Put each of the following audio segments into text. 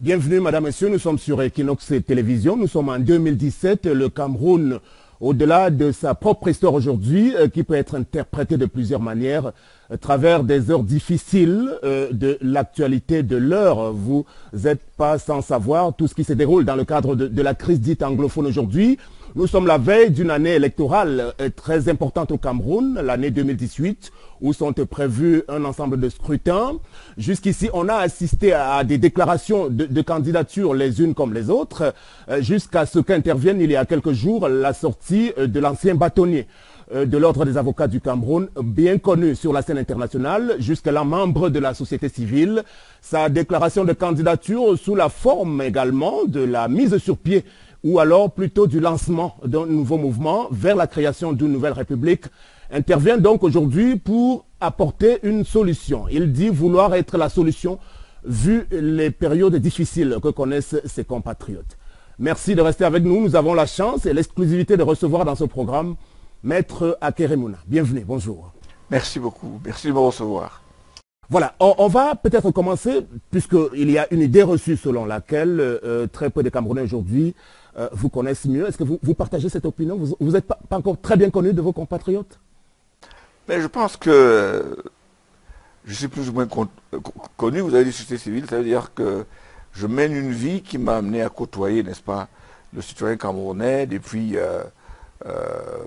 Bienvenue, madame, monsieur. Nous sommes sur Equinox Télévision. Nous sommes en 2017. Le Cameroun, au-delà de sa propre histoire aujourd'hui, qui peut être interprétée de plusieurs manières, à travers des heures difficiles de l'actualité de l'heure. Vous n'êtes pas sans savoir tout ce qui se déroule dans le cadre de la crise dite anglophone aujourd'hui. Nous sommes la veille d'une année électorale très importante au Cameroun, l'année 2018, où sont prévus un ensemble de scrutins. Jusqu'ici, on a assisté à des déclarations de candidatures les unes comme les autres, jusqu'à ce qu'intervienne il y a quelques jours la sortie de l'ancien bâtonnier de l'Ordre des avocats du Cameroun, bien connu sur la scène internationale, jusque-là membre de la société civile. Sa déclaration de candidature sous la forme également de la mise sur pied ou alors plutôt du lancement d'un nouveau mouvement vers la création d'une nouvelle république, intervient donc aujourd'hui pour apporter une solution. Il dit vouloir être la solution vu les périodes difficiles que connaissent ses compatriotes. Merci de rester avec nous. Nous avons la chance et l'exclusivité de recevoir dans ce programme Maître Akeremouna. Bienvenue, bonjour. Merci beaucoup, merci de me recevoir. Voilà, on va peut-être commencer, puisqu'il y a une idée reçue selon laquelle très peu de Camerounais aujourd'hui vous connaissent mieux. Est-ce que vous partagez cette opinion? Vous n'êtes pas encore très bien connu de vos compatriotes? Mais je pense que je suis plus ou moins connu. Vous avez dit société civile, ça veut dire que je mène une vie qui m'a amené à côtoyer, n'est-ce pas, le citoyen camerounais depuis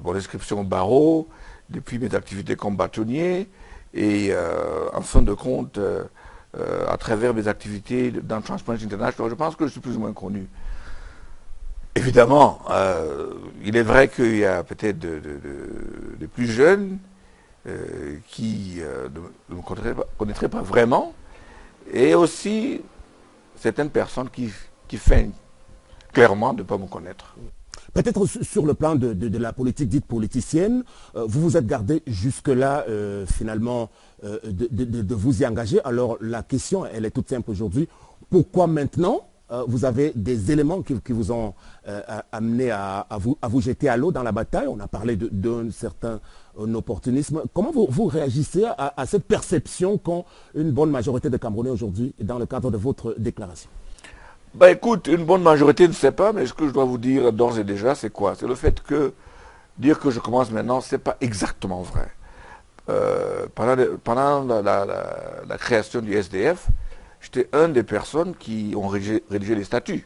mon inscription au barreau, depuis mes activités comme bâtonnier, et en fin de compte, à travers mes activités dans Transparency International, je pense que je suis plus ou moins connu. Évidemment, il est vrai qu'il y a peut-être de plus jeunes qui ne me connaîtraient pas vraiment, et aussi certaines personnes qui feignent clairement de ne pas me connaître. Peut-être sur le plan de la politique dite politicienne, vous vous êtes gardé jusque-là finalement de vous y engager. Alors la question, elle est toute simple aujourd'hui. Pourquoi maintenant vous avez des éléments qui vous ont amené à vous jeter à l'eau dans la bataille? On a parlé d'un certain opportunisme. Comment vous réagissez à cette perception qu'ont une bonne majorité de Camerounais aujourd'hui dans le cadre de votre déclaration? Bah écoute, une bonne majorité ne sait pas, mais ce que je dois vous dire d'ores et déjà, c'est quoi? C'est le fait que dire que je commence maintenant, c'est pas exactement vrai. Pendant la création du SDF, j'étais une des personnes qui ont rédigé les statuts.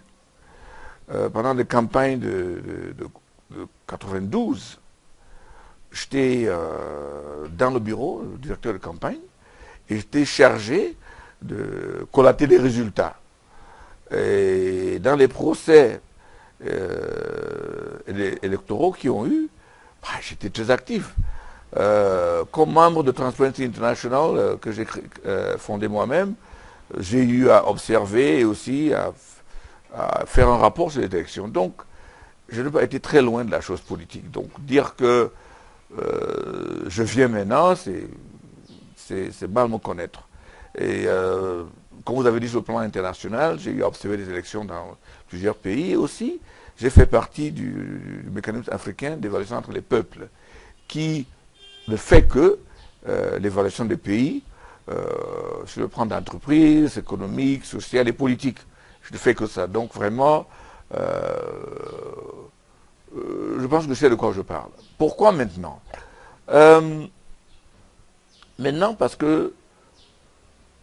Pendant les campagnes de 92, j'étais dans le bureau, le directeur de campagne, et j'étais chargé de collater les résultats. Et dans les procès électoraux qui ont eu, bah, j'étais très actif. Comme membre de Transparency International, que j'ai fondé moi-même, j'ai eu à observer et aussi à faire un rapport sur les élections. Donc, je n'ai pas été très loin de la chose politique. Donc, dire que je viens maintenant, c'est mal me connaître. Et comme vous avez dit sur le plan international, j'ai eu à observer des élections dans plusieurs pays et aussi j'ai fait partie du mécanisme africain d'évaluation entre les peuples qui ne fait que l'évaluation des pays sur le plan d'entreprise, économique, social et politique. Je ne fais que ça. Donc vraiment, je pense que c'est de quoi je parle. Pourquoi maintenant? Maintenant parce que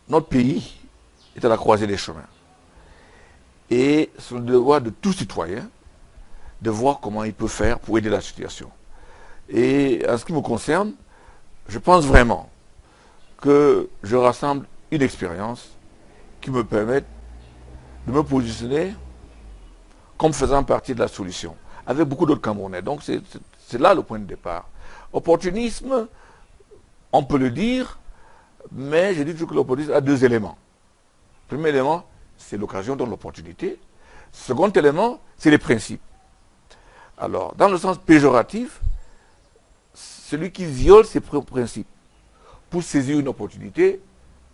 notre pays est à la croisée des chemins. Et c'est le devoir de tout citoyen de voir comment il peut faire pour aider la situation. Et en ce qui me concerne, je pense vraiment que je rassemble une expérience qui me permet de me positionner comme faisant partie de la solution, avec beaucoup d'autres Camerounais. Donc c'est là le point de départ. Opportunisme, on peut le dire, mais je dis toujours que l'opportunisme a deux éléments. Le premier élément, c'est l'occasion donne l'opportunité. Second élément, c'est les principes. Alors, dans le sens péjoratif, celui qui viole ses principes pour saisir une opportunité,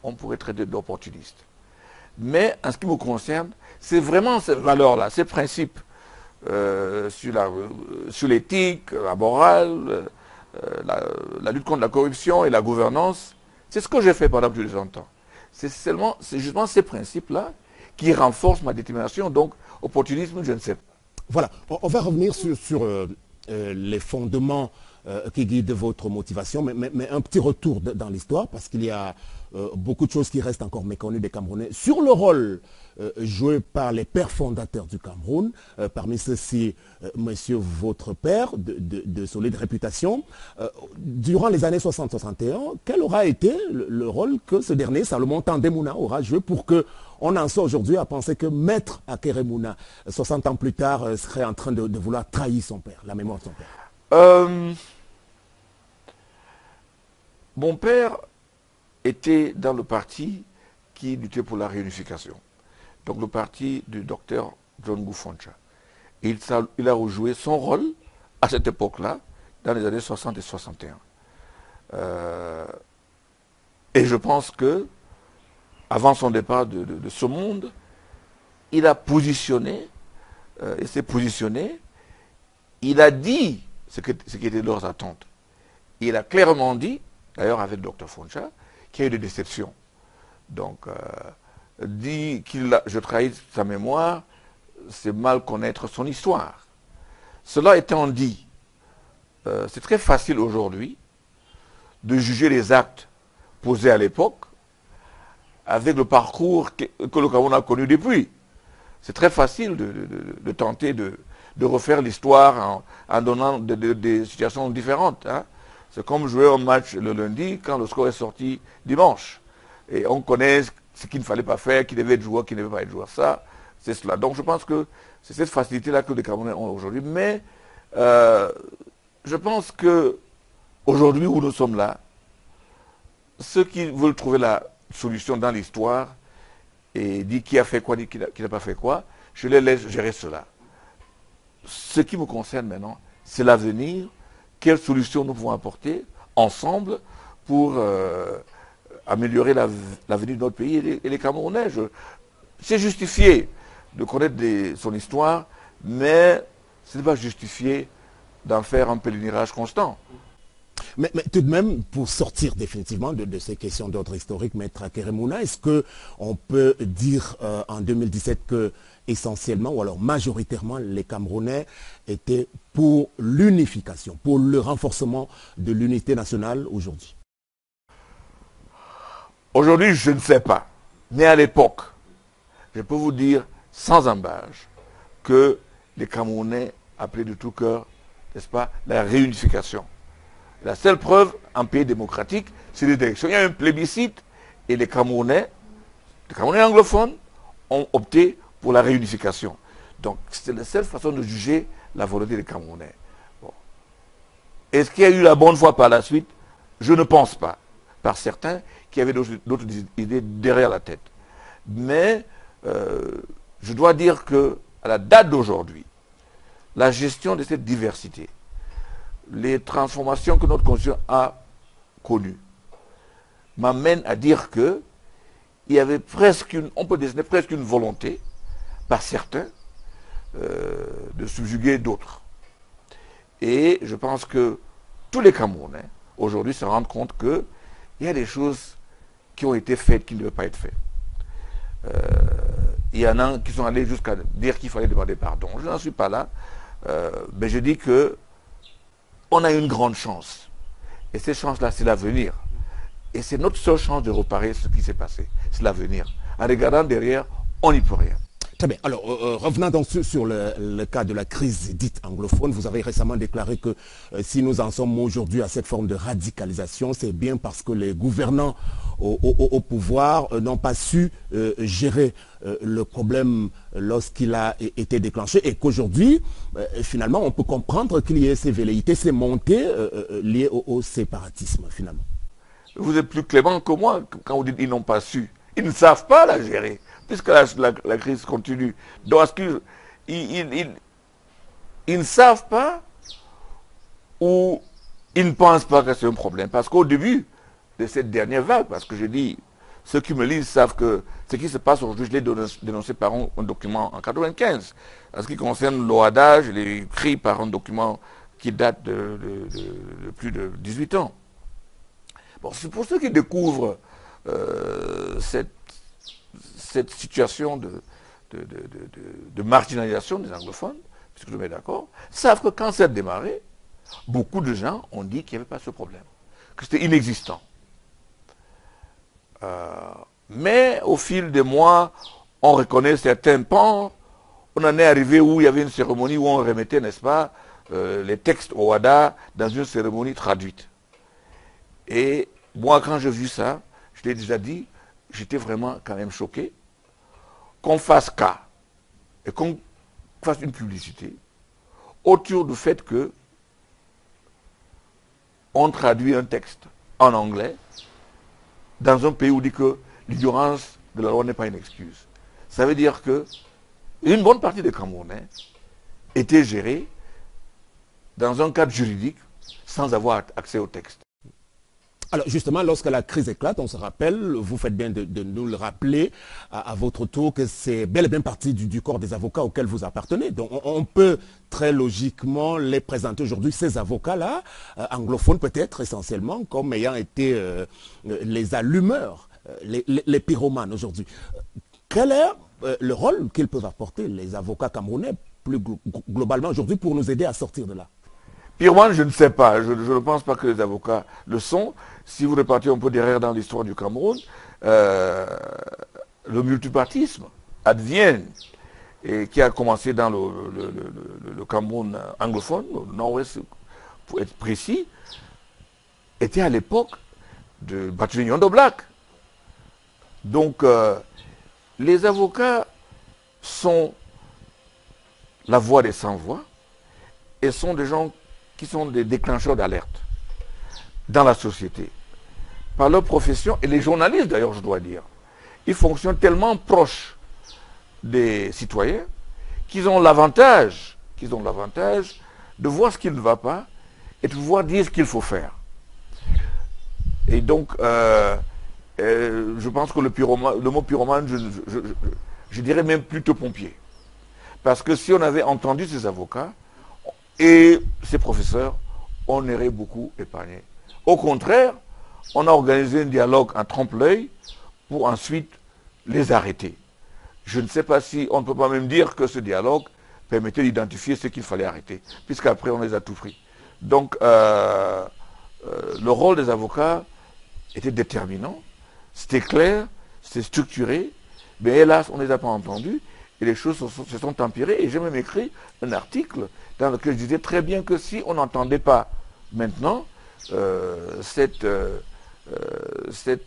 on pourrait traiter d'opportuniste. Mais en ce qui me concerne, c'est vraiment ces valeurs-là, ces principes sur l'éthique, la morale, la lutte contre la corruption et la gouvernance. C'est ce que j'ai fait pendant plus de 20 ans. C'est justement ces principes-là qui renforce ma détermination. Donc, opportunisme, je ne sais pas. Voilà, on va revenir sur les fondements qui guident votre motivation, mais un petit retour dans l'histoire, parce qu'il y a beaucoup de choses qui restent encore méconnues des Camerounais sur le rôle joué par les pères fondateurs du Cameroun. Parmi ceux-ci, monsieur votre père, de solide réputation. Durant les années 60-61, quel aura été le rôle que ce dernier, Salomon Tandemuna, aura joué pour que on en soit aujourd'hui à penser que Maître Akeremouna, 60 ans plus tard, serait en train de vouloir trahir son père, la mémoire de son père? Mon père était dans le parti qui luttait pour la réunification. Donc le parti du docteur John Goufoncha. Il a rejoué son rôle à cette époque-là, dans les années 60 et 61. Et je pense que, avant son départ de ce monde, il a positionné, il s'est positionné, il a dit ce qui était leurs attentes. Il a clairement dit, d'ailleurs avec le Dr Foncha, qu'il y a eu des déceptions. Donc, dit je trahis sa mémoire, c'est mal connaître son histoire. Cela étant dit, c'est très facile aujourd'hui de juger les actes posés à l'époque avec le parcours que le Cameroun a connu depuis. C'est très facile de tenter de refaire l'histoire en donnant des situations différentes. Hein. C'est comme jouer un match le lundi quand le score est sorti dimanche. Et on connaît ce qu'il ne fallait pas faire, qui devait être joueur, qui ne devait pas être joueur. Ça, c'est cela. Donc je pense que c'est cette facilité-là que les Camerounais ont aujourd'hui. Mais je pense que aujourd'hui où nous sommes là, ceux qui veulent trouver la solution dans l'histoire et dire qui a fait quoi, qui n'a pas fait quoi, je les laisse gérer cela. Ce qui me concerne maintenant, c'est l'avenir. Quelles solutions nous pouvons apporter ensemble pour améliorer l'avenir de notre pays et les Camerounais. C'est justifié de connaître son histoire, mais ce n'est pas justifié d'en faire un pèlerinage constant. Mais tout de même, pour sortir définitivement de ces questions d'ordre historique, Maître Akeremouna, est-ce qu'on peut dire en 2017 que essentiellement, ou alors majoritairement, les Camerounais étaient pour l'unification, pour le renforcement de l'unité nationale aujourd'hui? Aujourd'hui, je ne sais pas. Mais à l'époque, je peux vous dire sans embâche que les Camerounais appelaient de tout cœur, n'est-ce pas, la réunification. La seule preuve, en pays démocratique, c'est les élections. Il y a un plébiscite et les Camerounais anglophones, ont opté pour la réunification. Donc, c'est la seule façon de juger la volonté des Camerounais. Bon. Est-ce qu'il y a eu la bonne foi par la suite? Je ne pense pas. Par certains qui avaient d'autres idées derrière la tête. Mais, je dois dire que à la date d'aujourd'hui, la gestion de cette diversité, les transformations que notre constitution a connues, m'amènent à dire que il y avait presque on peut désigner presque une volonté, par certains, de subjuguer d'autres. Et je pense que tous les Camerounais, aujourd'hui, se rendent compte qu'il y a des choses qui ont été faites qui ne devaient pas être faites. Il y en a qui sont allés jusqu'à dire qu'il fallait demander pardon. Je n'en suis pas là, mais je dis que on a une grande chance. Et cette chance-là, c'est l'avenir. Et c'est notre seule chance de réparer ce qui s'est passé. C'est l'avenir. En regardant derrière, on n'y peut rien. Très bien. Alors, revenons donc sur le cas de la crise dite anglophone. Vous avez récemment déclaré que si nous en sommes aujourd'hui à cette forme de radicalisation, c'est bien parce que les gouvernants au pouvoir n'ont pas su gérer le problème lorsqu'il a été déclenché et qu'aujourd'hui, finalement, on peut comprendre qu'il y ait ces velléités, ces montées liées au séparatisme, finalement. Vous êtes plus clément que moi quand vous dites qu'ils n'ont pas su. Ils ne savent pas la gérer, puisque la crise continue. Donc, ils ne savent pas ou ils ne pensent pas que c'est un problème. Parce qu'au début de cette dernière vague, parce que je dis, ceux qui me lisent savent que ce qui se passe aujourd'hui, je l'ai dénoncé par un document en 1995. En ce qui concerne l'OADA, je l'ai écrit par un document qui date de plus de 18 ans. Bon, c'est pour ceux qui découvrent cette cette situation de marginalisation des anglophones, puisque je me mets d'accord, savent que quand ça a démarré, beaucoup de gens ont dit qu'il n'y avait pas ce problème, que c'était inexistant. Mais au fil des mois, on reconnaît certains pans. On en est arrivé où il y avait une cérémonie où on remettait, n'est-ce pas, les textes au WADA dans une cérémonie traduite. Et moi, quand j'ai vu ça, je l'ai déjà dit, j'étais vraiment quand même choqué qu'on fasse cas et qu'on fasse une publicité autour du fait que on traduit un texte en anglais dans un pays où on dit que l'ignorance de la loi n'est pas une excuse. Ça veut dire que une bonne partie des Camerounais étaient gérés dans un cadre juridique sans avoir accès au texte. Alors justement, lorsque la crise éclate, on se rappelle, vous faites bien de nous le rappeler à votre tour, que c'est bel et bien partie du corps des avocats auxquels vous appartenez. Donc on peut très logiquement les présenter aujourd'hui, ces avocats-là, anglophones peut-être essentiellement, comme ayant été les allumeurs, les pyromanes aujourd'hui. Quel est le rôle qu'ils peuvent apporter, les avocats camerounais, plus globalement aujourd'hui, pour nous aider à sortir de là? Pyromane, je ne sais pas. Je ne pense pas que les avocats le sont. Si vous repartez un peu derrière dans l'histoire du Cameroun, le multipartisme advient, et qui a commencé dans le Cameroun anglophone, au nord-ouest pour être précis, était à l'époque de Barthélemy Black. Donc, les avocats sont la voix des sans-voix et sont des gens qui sont des déclencheurs d'alerte dans la société. Par leur profession, et les journalistes d'ailleurs, je dois dire, ils fonctionnent tellement proches des citoyens qu'ils ont l'avantage de voir ce qui ne va pas et de pouvoir dire ce qu'il faut faire. Et donc, je pense que le mot pyromane, je dirais même plutôt pompier. Parce que si on avait entendu ces avocats et ces professeurs, on aurait beaucoup épargné. Au contraire, on a organisé un dialogue en trompe-l'œil pour ensuite les arrêter. Je ne sais pas si on ne peut pas même dire que ce dialogue permettait d'identifier ce qu'il fallait arrêter, puisqu'après on les a tout pris. Donc, le rôle des avocats était déterminant, c'était clair, c'était structuré, mais hélas, on ne les a pas entendus, et les choses se sont empirées, et j'ai même écrit un article dans lequel je disais très bien que si on n'entendait pas maintenant, cette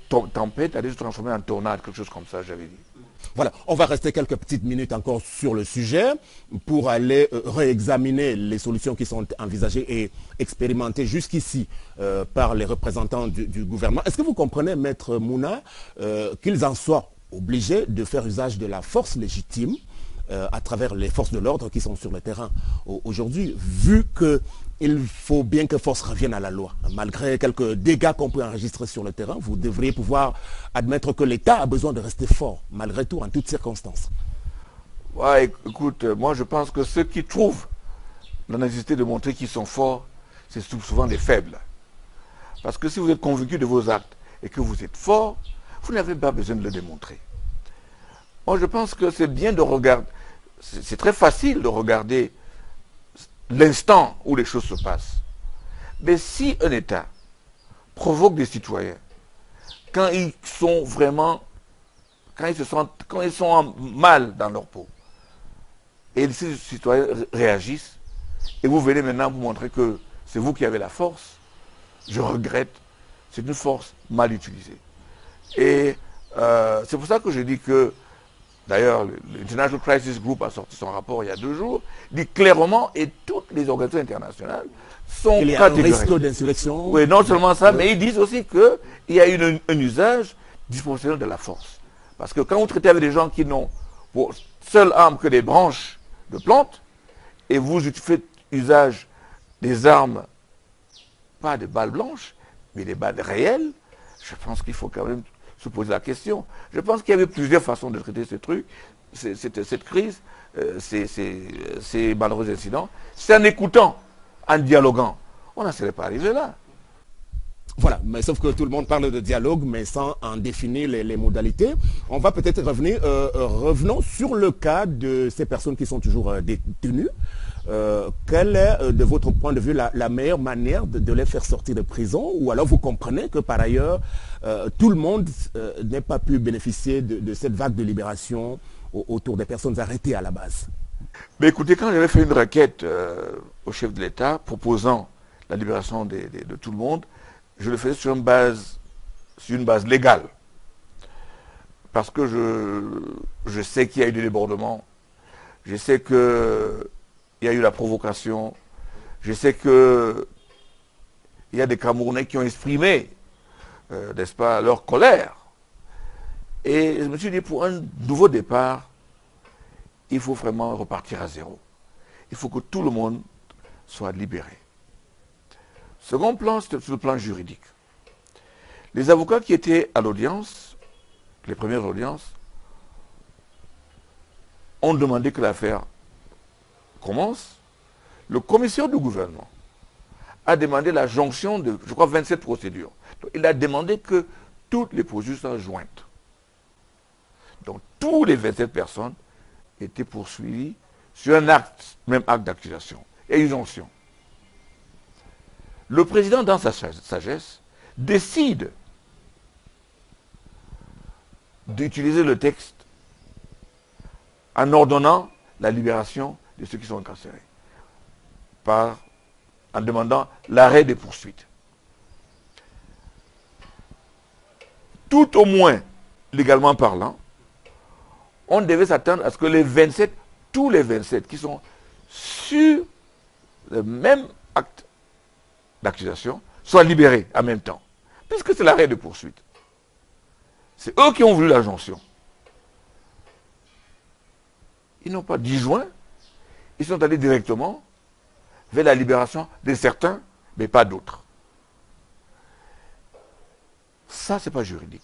tempête allait se transformer en tornade, quelque chose comme ça, j'avais dit. Voilà, on va rester quelques petites minutes encore sur le sujet pour aller réexaminer les solutions qui sont envisagées et expérimentées jusqu'ici par les représentants du gouvernement. Est-ce que vous comprenez, Maître Mouna, qu'ils en soient obligés de faire usage de la force légitime à travers les forces de l'ordre qui sont sur le terrain aujourd'hui, vu qu'il faut bien que force revienne à la loi. Malgré quelques dégâts qu'on peut enregistrer sur le terrain, vous devriez pouvoir admettre que l'État a besoin de rester fort, malgré tout, en toutes circonstances. Ouais, écoute, moi je pense que ceux qui trouvent la nécessité de montrer qu'ils sont forts, c'est souvent les faibles. Parce que si vous êtes convaincu de vos actes et que vous êtes fort, vous n'avez pas besoin de le démontrer. Moi je pense que c'est bien de regarder, c'est très facile de regarder l'instant où les choses se passent. Mais si un État provoque des citoyens, quand ils sont vraiment, quand ils sont en mal dans leur peau, et ces citoyens réagissent, et vous venez maintenant vous montrer que c'est vous qui avez la force, je regrette, c'est une force mal utilisée. Et c'est pour ça que je dis que, d'ailleurs, l'International Crisis Group a sorti son rapport il y a 2 jours, dit clairement, et toutes les organisations internationales sont catégoriques. Il y a un risque d'insurrection. Oui, non seulement ça, mais ils disent aussi qu'il y a un usage disproportionnel de la force. Parce que quand vous traitez avec des gens qui n'ont pour seule arme que des branches de plantes, et vous faites usage des armes, pas des balles blanches, mais des balles réelles, je pense qu'il faut quand même se poser la question. Je pense qu'il y avait plusieurs façons de traiter ce truc, cette crise, ces malheureux incidents. C'est en écoutant, en dialoguant. On n'en serait pas arrivé là. Voilà, mais sauf que tout le monde parle de dialogue, mais sans en définir les modalités. On va peut-être revenir, revenons sur le cas de ces personnes qui sont toujours détenues. Quelle est, de votre point de vue, la meilleure manière de les faire sortir de prison? Ou alors vous comprenez que par ailleurs, tout le monde n'ait pas pu bénéficier de cette vague de libération autour des personnes arrêtées à la base? Mais écoutez, quand j'avais fait une requête au chef de l'État proposant la libération de tout le monde, je le faisais sur une base légale. Parce que je sais qu'il y a eu des débordements, je sais qu'il y a eu la provocation, je sais qu'il y a des Camerounais qui ont exprimé, n'est-ce pas, leur colère. Et je me suis dit, pour un nouveau départ, il faut vraiment repartir à zéro. Il faut que tout le monde soit libéré. Second plan, c'est sur le plan juridique. Les avocats qui étaient à l'audience, les premières audiences, ont demandé que l'affaire commence. Le commissaire du gouvernement a demandé la jonction de, je crois, 27 procédures. Donc, il a demandé que toutes les procédures soient jointes. Donc, tous les 27 personnes étaient poursuivies sur un acte, même acte d'accusation et une jonction. Le président, dans sa sagesse, décide d'utiliser le texte en ordonnant la libération de ceux qui sont incarcérés, en demandant l'arrêt des poursuites. Tout au moins, légalement parlant, on devait s'attendre à ce que les 27, tous les 27 qui sont sur le même acte d'accusation, soient libérés en même temps, puisque c'est l'arrêt de poursuite. C'est eux qui ont voulu la jonction. Ils n'ont pas disjoint, ils sont allés directement vers la libération de certains, mais pas d'autres. Ça, ce n'est pas juridique.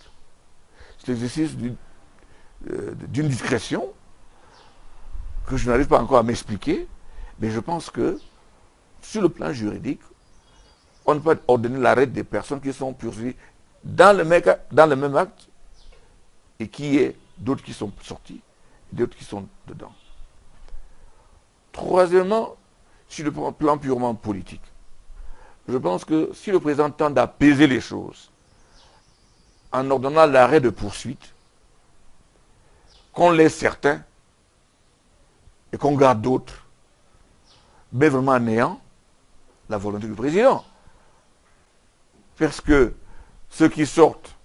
C'est l'exercice d'une discrétion que je n'arrive pas encore à m'expliquer, mais je pense que, sur le plan juridique, on ne peut pas ordonner l'arrêt des personnes qui sont poursuivies dans le même acte et qui est d'autres qui sont sortis, d'autres qui sont dedans. Troisièmement, sur le plan purement politique, je pense que si le président tente d'apaiser les choses en ordonnant l'arrêt de poursuite, qu'on laisse certains et qu'on garde d'autres, mais vraiment en néant la volonté du président. Parce que ceux qui sortent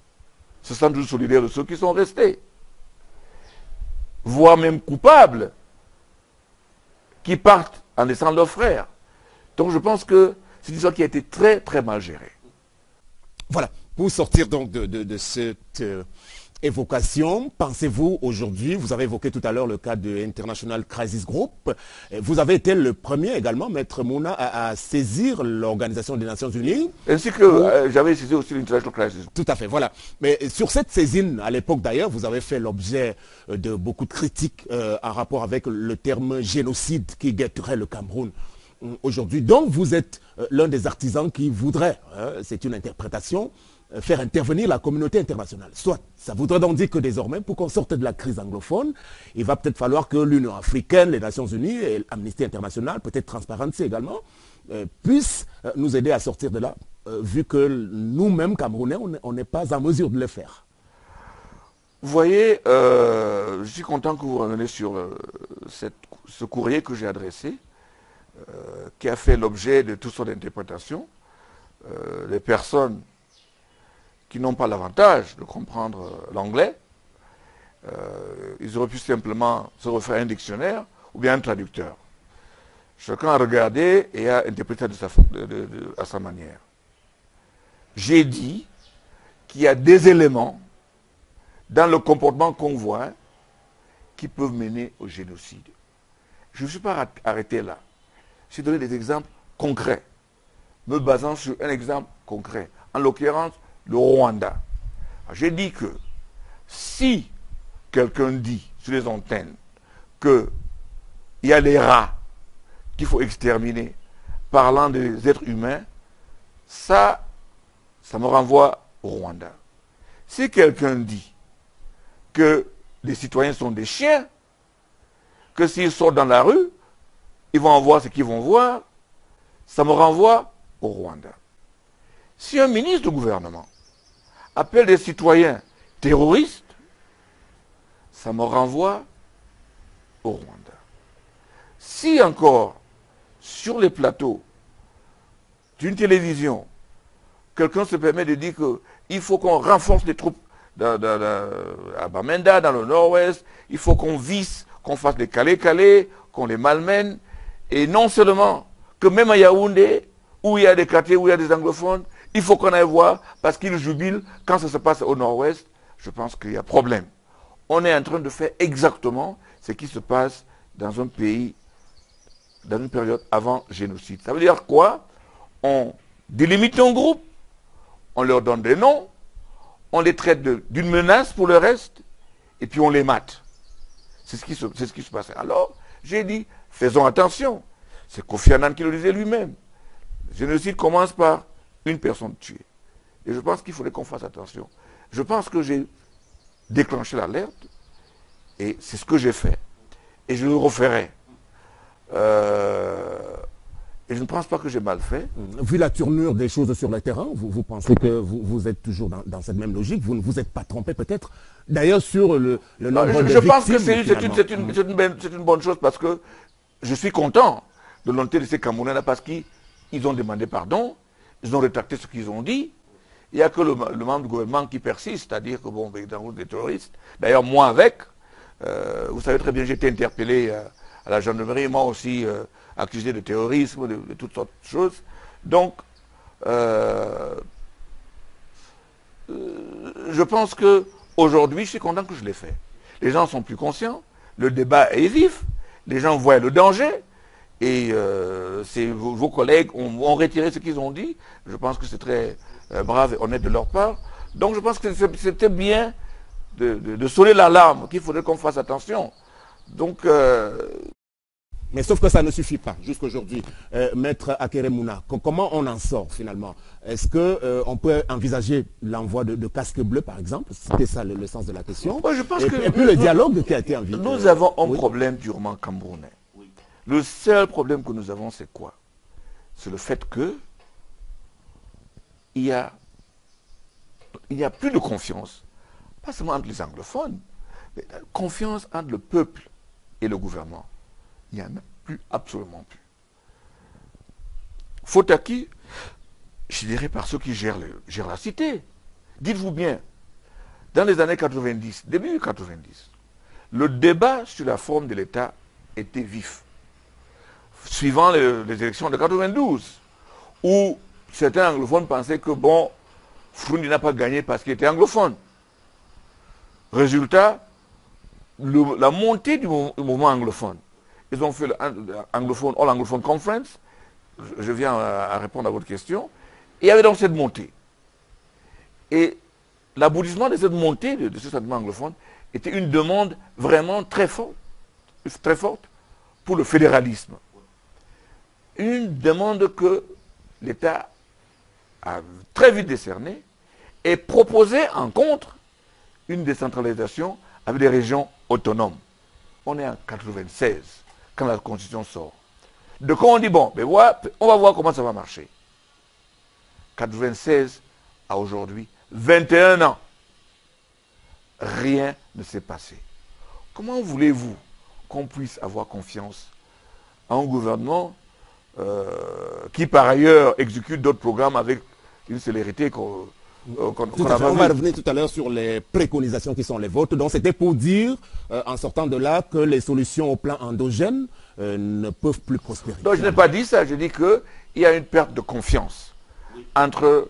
se sentent toujours solidaires de ceux qui sont restés, voire même coupables, qui partent en laissant leurs frères. Donc je pense que c'est une histoire qui a été très très mal gérée. Voilà, pour sortir donc de cette évocation, pensez-vous aujourd'hui, vous avez évoqué tout à l'heure le cas de International Crisis Group, vous avez été le premier également, Maître Mouna, à saisir l'Organisation des Nations Unies. Ainsi que j'avais saisi aussi l'International Crisis Group. Tout à fait, voilà. Mais sur cette saisine, à l'époque d'ailleurs, vous avez fait l'objet de beaucoup de critiques en rapport avec le terme génocide qui guetterait le Cameroun aujourd'hui. Donc vous êtes l'un des artisans qui voudrait, c'est une interprétation, faire intervenir la communauté internationale. Soit, ça voudrait donc dire que désormais, pour qu'on sorte de la crise anglophone, il va peut-être falloir que l'Union africaine, les Nations unies et l'Amnesty international, peut-être Transparency également, puissent nous aider à sortir de là, vu que nous-mêmes, Camerounais, on n'est pas en mesure de le faire. Vous voyez, je suis content que vous reveniez sur ce courrier que j'ai adressé, qui a fait l'objet de toutes sortes d'interprétations. Les personnes qui n'ont pas l'avantage de comprendre l'anglais, ils auraient pu simplement se refaire un dictionnaire ou bien un traducteur. Chacun a regardé et a interprété à sa manière. J'ai dit qu'il y a des éléments dans le comportement qu'on voit qui peuvent mener au génocide. Je ne me suis pas arrêté là. J'ai donné des exemples concrets, me basant sur un exemple concret. En l'occurrence, le Rwanda. J'ai dit que si quelqu'un dit sur les antennes qu'il y a des rats qu'il faut exterminer, parlant des êtres humains, ça, ça me renvoie au Rwanda. Si quelqu'un dit que les citoyens sont des chiens, que s'ils sortent dans la rue, ils vont en voir ce qu'ils vont voir, ça me renvoie au Rwanda. Si un ministre du gouvernement appelle des citoyens terroristes, ça me renvoie au Rwanda. Si encore, sur les plateaux d'une télévision, quelqu'un se permet de dire qu'il faut qu'on renforce les troupes à Bamenda, dans le nord-ouest, il faut qu'on visse, qu'on fasse des calais-calais, qu'on les malmène, et non seulement que même à Yaoundé, où il y a des quartiers, où il y a des anglophones, il faut qu'on aille voir, parce qu'ils jubilent quand ça se passe au nord-ouest, je pense qu'il y a problème. On est en train de faire exactement ce qui se passe dans un pays, dans une période avant génocide. Ça veut dire quoi? On délimite un groupe, on leur donne des noms, on les traite d'une menace pour le reste, et puis on les mate. C'est ce qui se passe. Alors, j'ai dit, faisons attention. C'est Kofi Annan qui le disait lui-même. Le génocide commence par une personne tuée. Et je pense qu'il faudrait qu'on fasse attention. Je pense que j'ai déclenché l'alerte, et c'est ce que j'ai fait. Et je le referai. Et je ne pense pas que j'ai mal fait. Vu la tournure des choses sur le terrain, vous pensez que vous êtes toujours dans cette même logique? Vous ne vous êtes pas trompé peut-être? D'ailleurs, sur le nombre de victimes... Je pense que c'est une bonne chose parce que je suis content de l'honnêteté de ces Camerounais-là parce qu'ils ont demandé pardon, ils ont rétracté ce qu'ils ont dit. Il n'y a que le membre du gouvernement qui persiste, c'est-à-dire que, bon, dans des terroristes. D'ailleurs, moi avec, vous savez très bien, j'ai été interpellé à la gendarmerie, moi aussi accusé de terrorisme, de toutes sortes de choses. Donc, je pense qu'aujourd'hui, je suis content que je l'ai fait. Les gens sont plus conscients, le débat est vif, les gens voient le danger, et vos collègues ont retiré ce qu'ils ont dit. Je pense que c'est très brave et honnête de leur part. Donc je pense que c'était bien de sonner l'alarme, qu'il faudrait qu'on fasse attention. Donc... Mais sauf que ça ne suffit pas jusqu'aujourd'hui. Maître Akeremouna, comment on en sort finalement? Est-ce qu'on peut envisager l'envoi de casques bleus par exemple? C'était ça le sens de la question. Moi, je pense et puis le dialogue qui a été invité. Nous avons un problème durement camerounais. Oui. Le seul problème que nous avons, c'est quoi? C'est le fait que il y a plus de confiance, pas seulement entre les anglophones, mais confiance entre le peuple et le gouvernement. Il n'y en a plus, absolument plus. Faute à qui? Je dirais par ceux qui gèrent la cité. Dites-vous bien, dans les années 90, début 90, le débat sur la forme de l'État était vif. Suivant les élections de 92, où certains anglophones pensaient que, bon, Frundi n'a pas gagné parce qu'il était anglophone. Résultat, la montée du mouvement anglophone. Ils ont fait l'anglophone, All Anglophone Conference. Je viens à répondre à votre question. Et il y avait donc cette montée. Et l'aboutissement de cette montée de ce sentiment anglophone était une demande vraiment très forte pour le fédéralisme. Une demande que l'État a très vite décernée et proposé en contre une décentralisation avec des régions autonomes. On est en 96 quand la Constitution sort. De quoi on dit, bon, ben voilà, on va voir comment ça va marcher. 96 à aujourd'hui, 21 ans. Rien ne s'est passé. Comment voulez-vous qu'on puisse avoir confiance à un gouvernement qui, par ailleurs, exécute d'autres programmes avec une célérité qu'on on va revenir tout à l'heure sur les préconisations qui sont les vôtres. Donc c'était pour dire, en sortant de là, que les solutions au plan endogène ne peuvent plus prospérer. Donc je n'ai pas dit ça, je dis qu'il y a une perte de confiance entre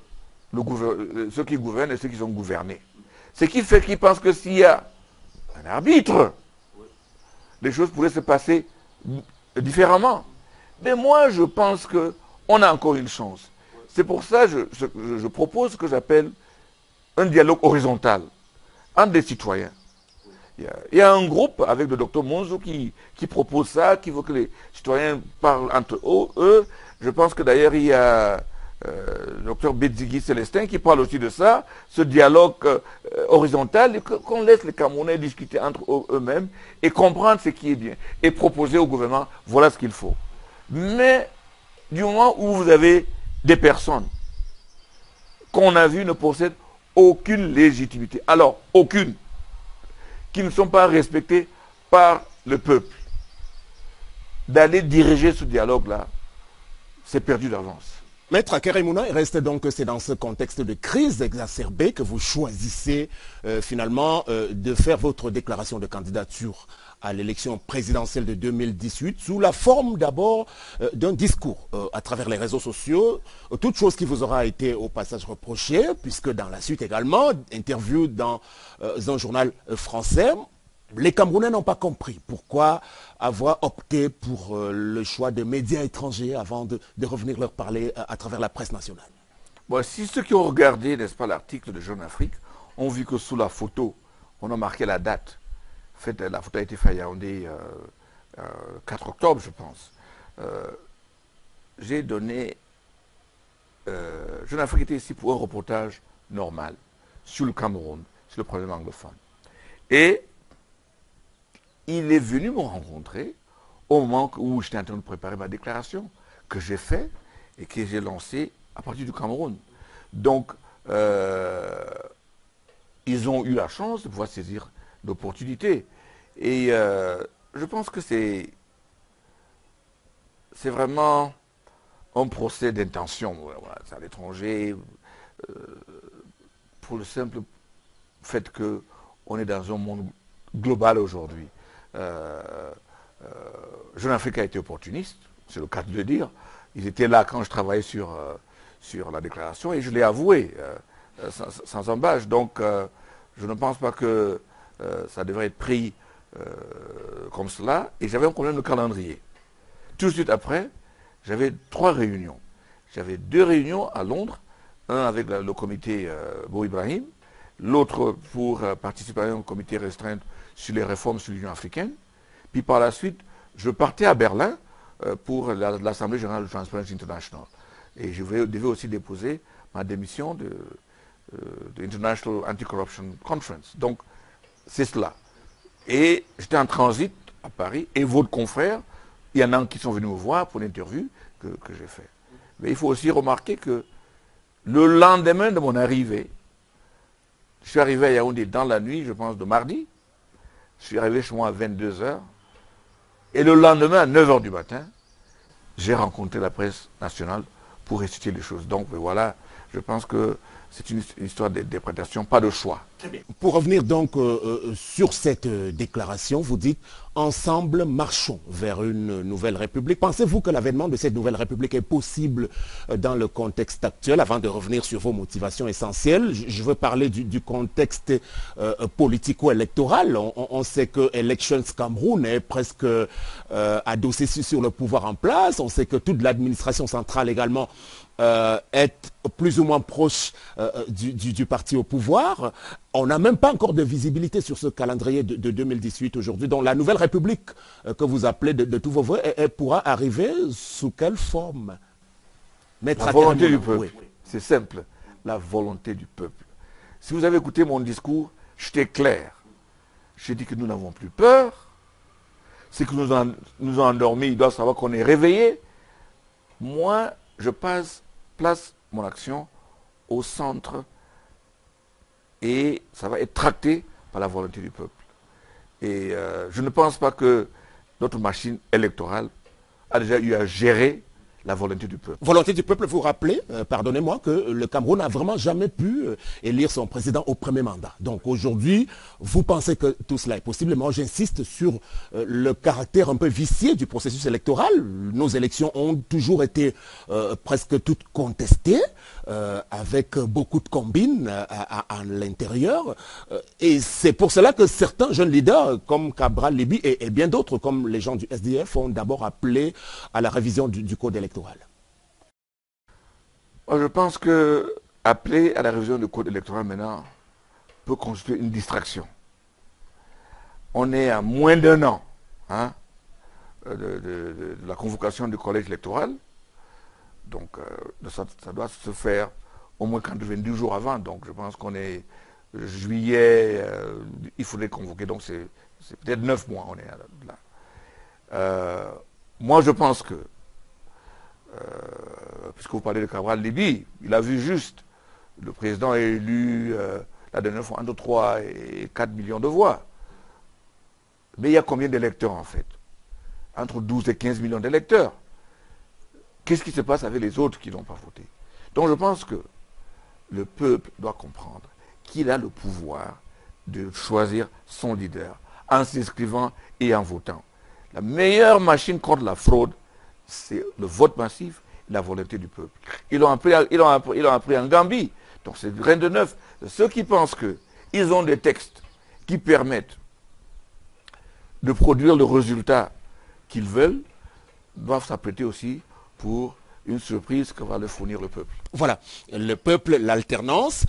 ceux qui gouvernent et ceux qui sont gouvernés. Ce qui fait qu'ils pensent que s'il y a un arbitre, les choses pourraient se passer différemment. Mais moi, je pense qu'on a encore une chance. C'est pour ça que je propose ce que j'appelle un dialogue horizontal entre des citoyens. Il y a un groupe avec le docteur Monzo qui propose ça, qui veut que les citoyens parlent entre eux. Je pense que d'ailleurs il y a le docteur Bedzigui Célestin, qui parle aussi de ça, ce dialogue horizontal, qu'on laisse les Camerounais discuter entre eux-mêmes et comprendre ce qui est bien, et proposer au gouvernement, voilà ce qu'il faut. Mais du moment où vous avez des personnes qu'on a vues ne possèdent aucune légitimité, alors aucune, qui ne sont pas respectées par le peuple, d'aller diriger ce dialogue-là, c'est perdu d'avance. Maître Keremouna, il reste donc que c'est dans ce contexte de crise exacerbée que vous choisissez finalement de faire votre déclaration de candidature à l'élection présidentielle de 2018 sous la forme d'abord d'un discours à travers les réseaux sociaux, toute chose qui vous aura été au passage reprochée, puisque dans la suite également, interview dans un journal français, les Camerounais n'ont pas compris pourquoi avoir opté pour le choix de médias étrangers avant de revenir leur parler à travers la presse nationale. Bon, si ceux qui ont regardé, n'est-ce pas, l'article de Jeune Afrique ont vu que sous la photo, on a marqué la date. En fait, la photo a été faite à Yaoundé 4 octobre, je pense. J'ai donné... Jeune Afrique était ici pour un reportage normal sur le Cameroun, sur le problème anglophone. Et il est venu me rencontrer au moment où j'étais en train de préparer ma déclaration, que j'ai fait et que j'ai lancée à partir du Cameroun. Donc, ils ont eu la chance de pouvoir saisir l'opportunité. Et je pense que c'est vraiment un procès d'intention. Voilà, c'est à l'étranger, pour le simple fait qu'on est dans un monde global aujourd'hui. Jeune Afrique a été opportuniste, c'est le cas de le dire. Ils étaient là quand je travaillais sur la déclaration et je l'ai avoué sans embâche. Donc je ne pense pas que ça devrait être pris comme cela. Et j'avais un problème de calendrier. Tout de suite après, j'avais 3 réunions. J'avais 2 réunions à Londres, un avec le comité Bo Ibrahim, l'autre pour participer à un comité restreint sur les réformes sur l'Union africaine. Puis par la suite, je partais à Berlin pour l'Assemblée générale de Transparency International. Et je devais aussi déposer ma démission de International Anti-Corruption Conference. Donc, c'est cela. Et j'étais en transit à Paris, et votre confrère, il y en a qui sont venus me voir pour l'interview que j'ai fait. Mais il faut aussi remarquer que le lendemain de mon arrivée, je suis arrivé à Yaoundé dans la nuit, je pense, de mardi. Je suis arrivé chez moi à 22h. Et le lendemain, à 9h du matin, j'ai rencontré la presse nationale pour expliquer les choses. Donc voilà, je pense que c'est une histoire d'interprétation, pas de choix. Très bien. Pour revenir donc sur cette déclaration, vous dites « Ensemble, marchons vers une nouvelle République ». Pensez-vous que l'avènement de cette nouvelle République est possible dans le contexte actuel? Avant de revenir sur vos motivations essentielles, je veux parler du contexte politico-électoral. On sait que Elections Cameroun est presque adossé sur le pouvoir en place. On sait que toute l'administration centrale également est plus ou moins proche du parti au pouvoir. On n'a même pas encore de visibilité sur ce calendrier de 2018 aujourd'hui. Donc la nouvelle République que vous appelez de tous vos voeux, elle pourra arriver sous quelle forme? La volonté du peuple. Oui. C'est simple. La volonté du peuple. Si vous avez écouté mon discours, j'étais clair. J'ai dit que nous n'avons plus peur. C'est que nous nous endormis, il doit savoir qu'on est réveillé. Moi, je place mon action au centre et ça va être tracté par la volonté du peuple. Et je ne pense pas que notre machine électorale a déjà eu à gérer la volonté du peuple. Volonté du peuple, vous rappelez, pardonnez-moi, que le Cameroun n'a vraiment jamais pu élire son président au premier mandat. Donc aujourd'hui, vous pensez que tout cela est possible. Moi, j'insiste sur le caractère un peu vicié du processus électoral. Nos élections ont toujours été presque toutes contestées, avec beaucoup de combines à l'intérieur. Et c'est pour cela que certains jeunes leaders, comme Cabral Libi et bien d'autres, comme les gens du SDF, ont d'abord appelé à la révision du code électoral. Je pense que appeler à la révision du code électoral maintenant peut constituer une distraction. On est à moins d'1 an de la convocation du collège électoral. Donc ça doit se faire au moins 92 jours avant. Donc je pense qu'on est juillet, il faudrait convoquer. Donc c'est peut-être 9 mois, on est là. Moi je pense que, puisque vous parlez de Cabral Libye, il a vu juste, le président est élu la dernière fois entre 3 et 4 millions de voix. Mais il y a combien d'électeurs en fait? Entre 12 et 15 millions d'électeurs. Qu'est-ce qui se passe avec les autres qui n'ont pas voté? Donc je pense que le peuple doit comprendre qu'il a le pouvoir de choisir son leader en s'inscrivant et en votant. La meilleure machine contre la fraude, c'est le vote massif et la volonté du peuple. Ils l'ont appris en Gambie. Donc c'est rien de neuf. Ceux qui pensent qu'ils ont des textes qui permettent de produire le résultat qu'ils veulent, doivent s'apprêter aussi pour une surprise que va leur fournir le peuple. Voilà, le peuple, l'alternance.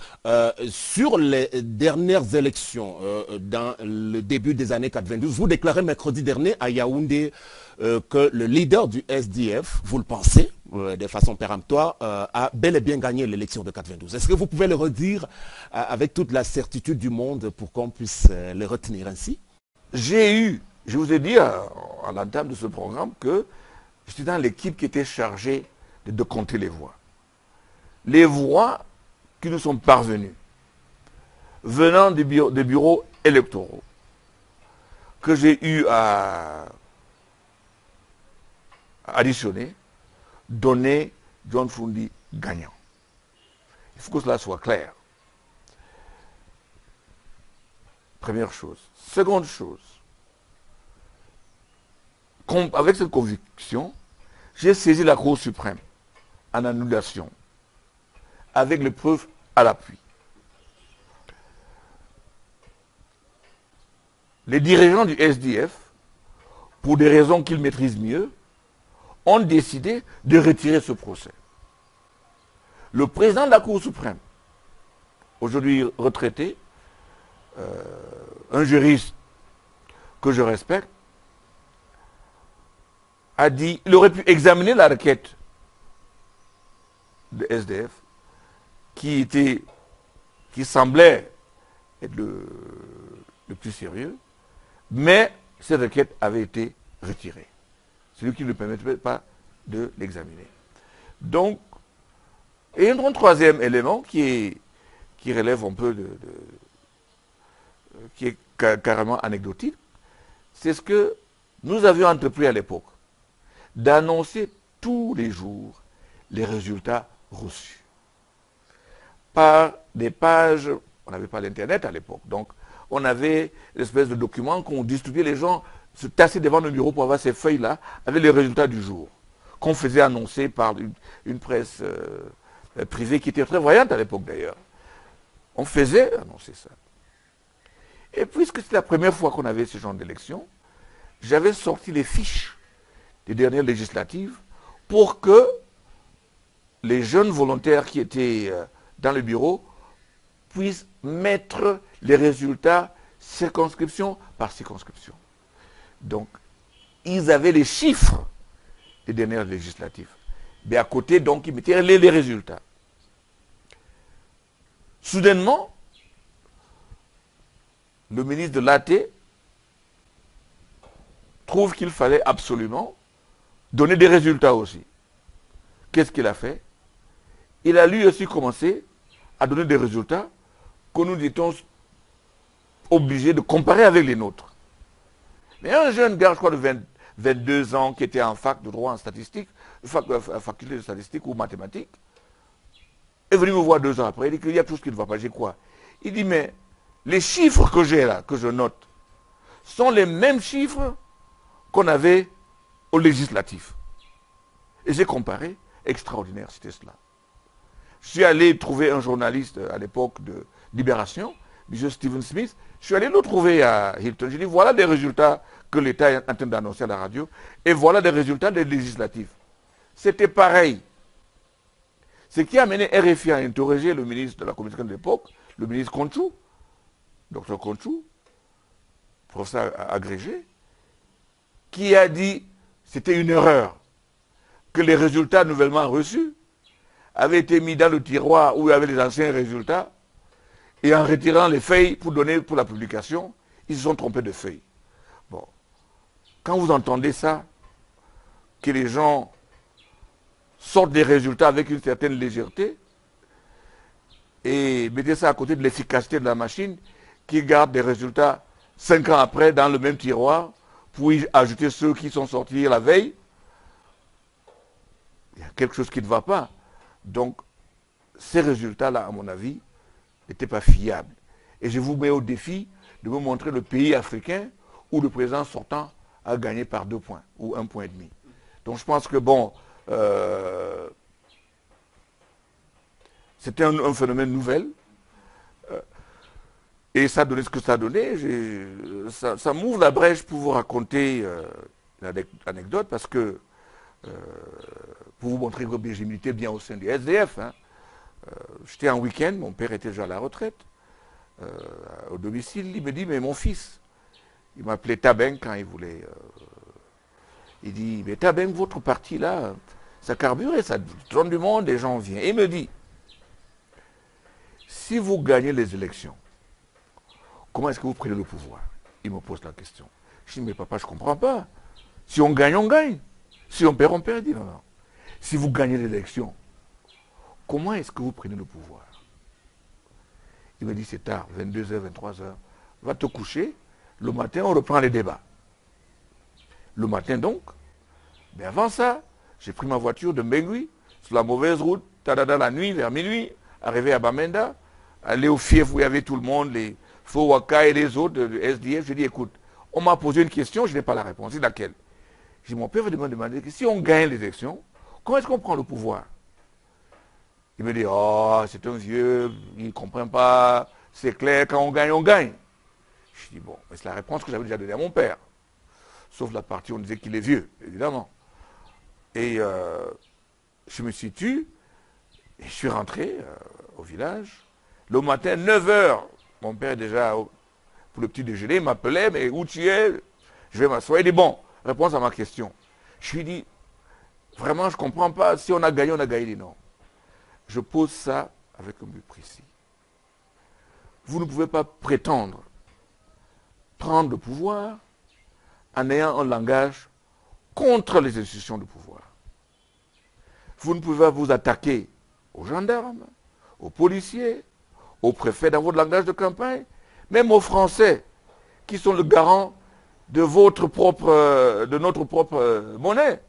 Sur les dernières élections, dans le début des années 92, vous déclarez mercredi dernier à Yaoundé que le leader du SDF, vous le pensez, de façon péremptoire, a bel et bien gagné l'élection de 92. Est-ce que vous pouvez le redire avec toute la certitude du monde pour qu'on puisse le retenir ainsi? Je vous ai dit à l'entame de ce programme que j'étais dans l'équipe qui était chargée de compter les voix. Les voix qui nous sont parvenues, venant des bureaux électoraux, que j'ai eu à additionner, donnaient John Fundi gagnant. Il faut que cela soit clair. Première chose. Seconde chose, avec cette conviction, j'ai saisi la Cour suprême en annulation, avec les preuves à l'appui. Les dirigeants du SDF, pour des raisons qu'ils maîtrisent mieux, ont décidé de retirer ce procès. Le président de la Cour suprême, aujourd'hui retraité, un juriste que je respecte, a dit qu'il aurait pu examiner la requête de SDF qui semblait être le plus sérieux, mais cette requête avait été retirée. C'est lui qui ne permettait pas de l'examiner. Donc, et un troisième élément qui relève un peu qui est carrément anecdotique, c'est ce que nous avions entrepris à l'époque, d'annoncer tous les jours les résultats reçus par des pages. On n'avait pas l'internet à l'époque, donc on avait une espèce de document qu'on distribuait, les gens se tassaient devant le bureau pour avoir ces feuilles-là avec les résultats du jour, qu'on faisait annoncer par une presse privée qui était très voyante à l'époque d'ailleurs. On faisait annoncer ça. Et puisque c'était la première fois qu'on avait ce genre d'élection, j'avais sorti les fiches des dernières législatives pour que les jeunes volontaires qui étaient dans le bureau puissent mettre les résultats circonscription par circonscription. Donc, ils avaient les chiffres des dernières législatives. Mais à côté, donc, ils mettaient les résultats. Soudainement, le ministre de l'AT trouve qu'il fallait absolument donner des résultats aussi. Qu'est-ce qu'il a fait? Il a lui aussi commencé à donner des résultats que nous étions obligés de comparer avec les nôtres. Mais un jeune gars, je crois, de 22 ans, qui était en fac de droit en statistique, faculté de statistique ou mathématiques, est venu me voir 2 ans après. Il dit qu'il y a tout ce qui ne va pas. J'ai quoi? Il dit, mais les chiffres que j'ai là, que je note, sont les mêmes chiffres qu'on avait au législatif. Et j'ai comparé, extraordinaire, c'était cela. Je suis allé trouver un journaliste à l'époque de Libération, M. Stephen Smith. Je suis allé le trouver à Hilton. J'ai dit, voilà des résultats que l'État est en train d'annoncer à la radio, et voilà des résultats des législatifs. C'était pareil. Ce qui a amené RFI à interroger le ministre de la communication de l'époque, le ministre Conchou, Dr Conchou, professeur agrégé, qui a dit c'était une erreur. que les résultats nouvellement reçus avaient été mis dans le tiroir où il y avait les anciens résultats, et en retirant les feuilles pour donner pour la publication, ils se sont trompés de feuilles. Bon. Quand vous entendez ça, que les gens sortent des résultats avec une certaine légèreté, et mettez ça à côté de l'efficacité de la machine, qui garde des résultats 5 ans après dans le même tiroir, pour y ajouter ceux qui sont sortis la veille, il y a quelque chose qui ne va pas. Donc, ces résultats-là, à mon avis, n'étaient pas fiables. Et je vous mets au défi de me montrer le pays africain où le président sortant a gagné par 2 points, ou 1,5 point. Donc je pense que, bon, c'était un phénomène nouvel. Et ça a donné ce que ça a donné. Ça m'ouvre la brèche pour vous raconter l'anecdote, parce que, pour vous montrer que j'ai milité bien au sein du SDF, hein, j'étais en week-end, mon père était déjà à la retraite, au domicile, il me dit, mais mon fils, il m'appelait Tabeng quand il voulait, il dit, mais Tabeng, votre parti là, ça carbure et ça donne du monde, les gens viennent. Et il me dit, si vous gagnez les élections, comment est-ce que vous prenez le pouvoir? Il me pose la question. Je dis, mais papa, je ne comprends pas. Si on gagne, on gagne. Si on perd, on perd. Il dit, non, non. Si vous gagnez l'élection, comment est-ce que vous prenez le pouvoir? Il me dit, c'est tard, 22h, 23h. Va te coucher. Le matin, on reprend les débats. Le matin, donc, mais avant ça, j'ai pris ma voiture de Mbengui, sur la mauvaise route, tadada la nuit, vers minuit, arrivé à Bamenda, aller au fief où il y avait tout le monde, les Fouwaka et les autres de SDF. Je dis, écoute, on m'a posé une question, je n'ai pas la réponse. C'est laquelle? J'ai dit, mon père veut me demander que si on gagne les élections, comment est-ce qu'on prend le pouvoir? Il me dit, oh, c'est un vieux, il ne comprend pas, c'est clair, quand on gagne, on gagne. Je dis, bon, mais c'est la réponse que j'avais déjà donnée à mon père. Sauf la partie où on disait qu'il est vieux, évidemment. Et je me suis tué, et je suis rentré au village. Le matin, 9h, mon père déjà, pour le petit déjeuner, il m'appelait, mais où tu es? Je vais m'asseoir. Il dit, bon, réponse à ma question. Je lui dis, vraiment, je ne comprends pas. Si on a gagné, on a gagné. Il dit, non. Je pose ça avec un but précis. Vous ne pouvez pas prétendre prendre le pouvoir en ayant un langage contre les institutions de pouvoir. Vous ne pouvez pas vous attaquer aux gendarmes, aux policiers, aux préfets dans votre langage de campagne, même aux Français, qui sont le garant de notre propre monnaie.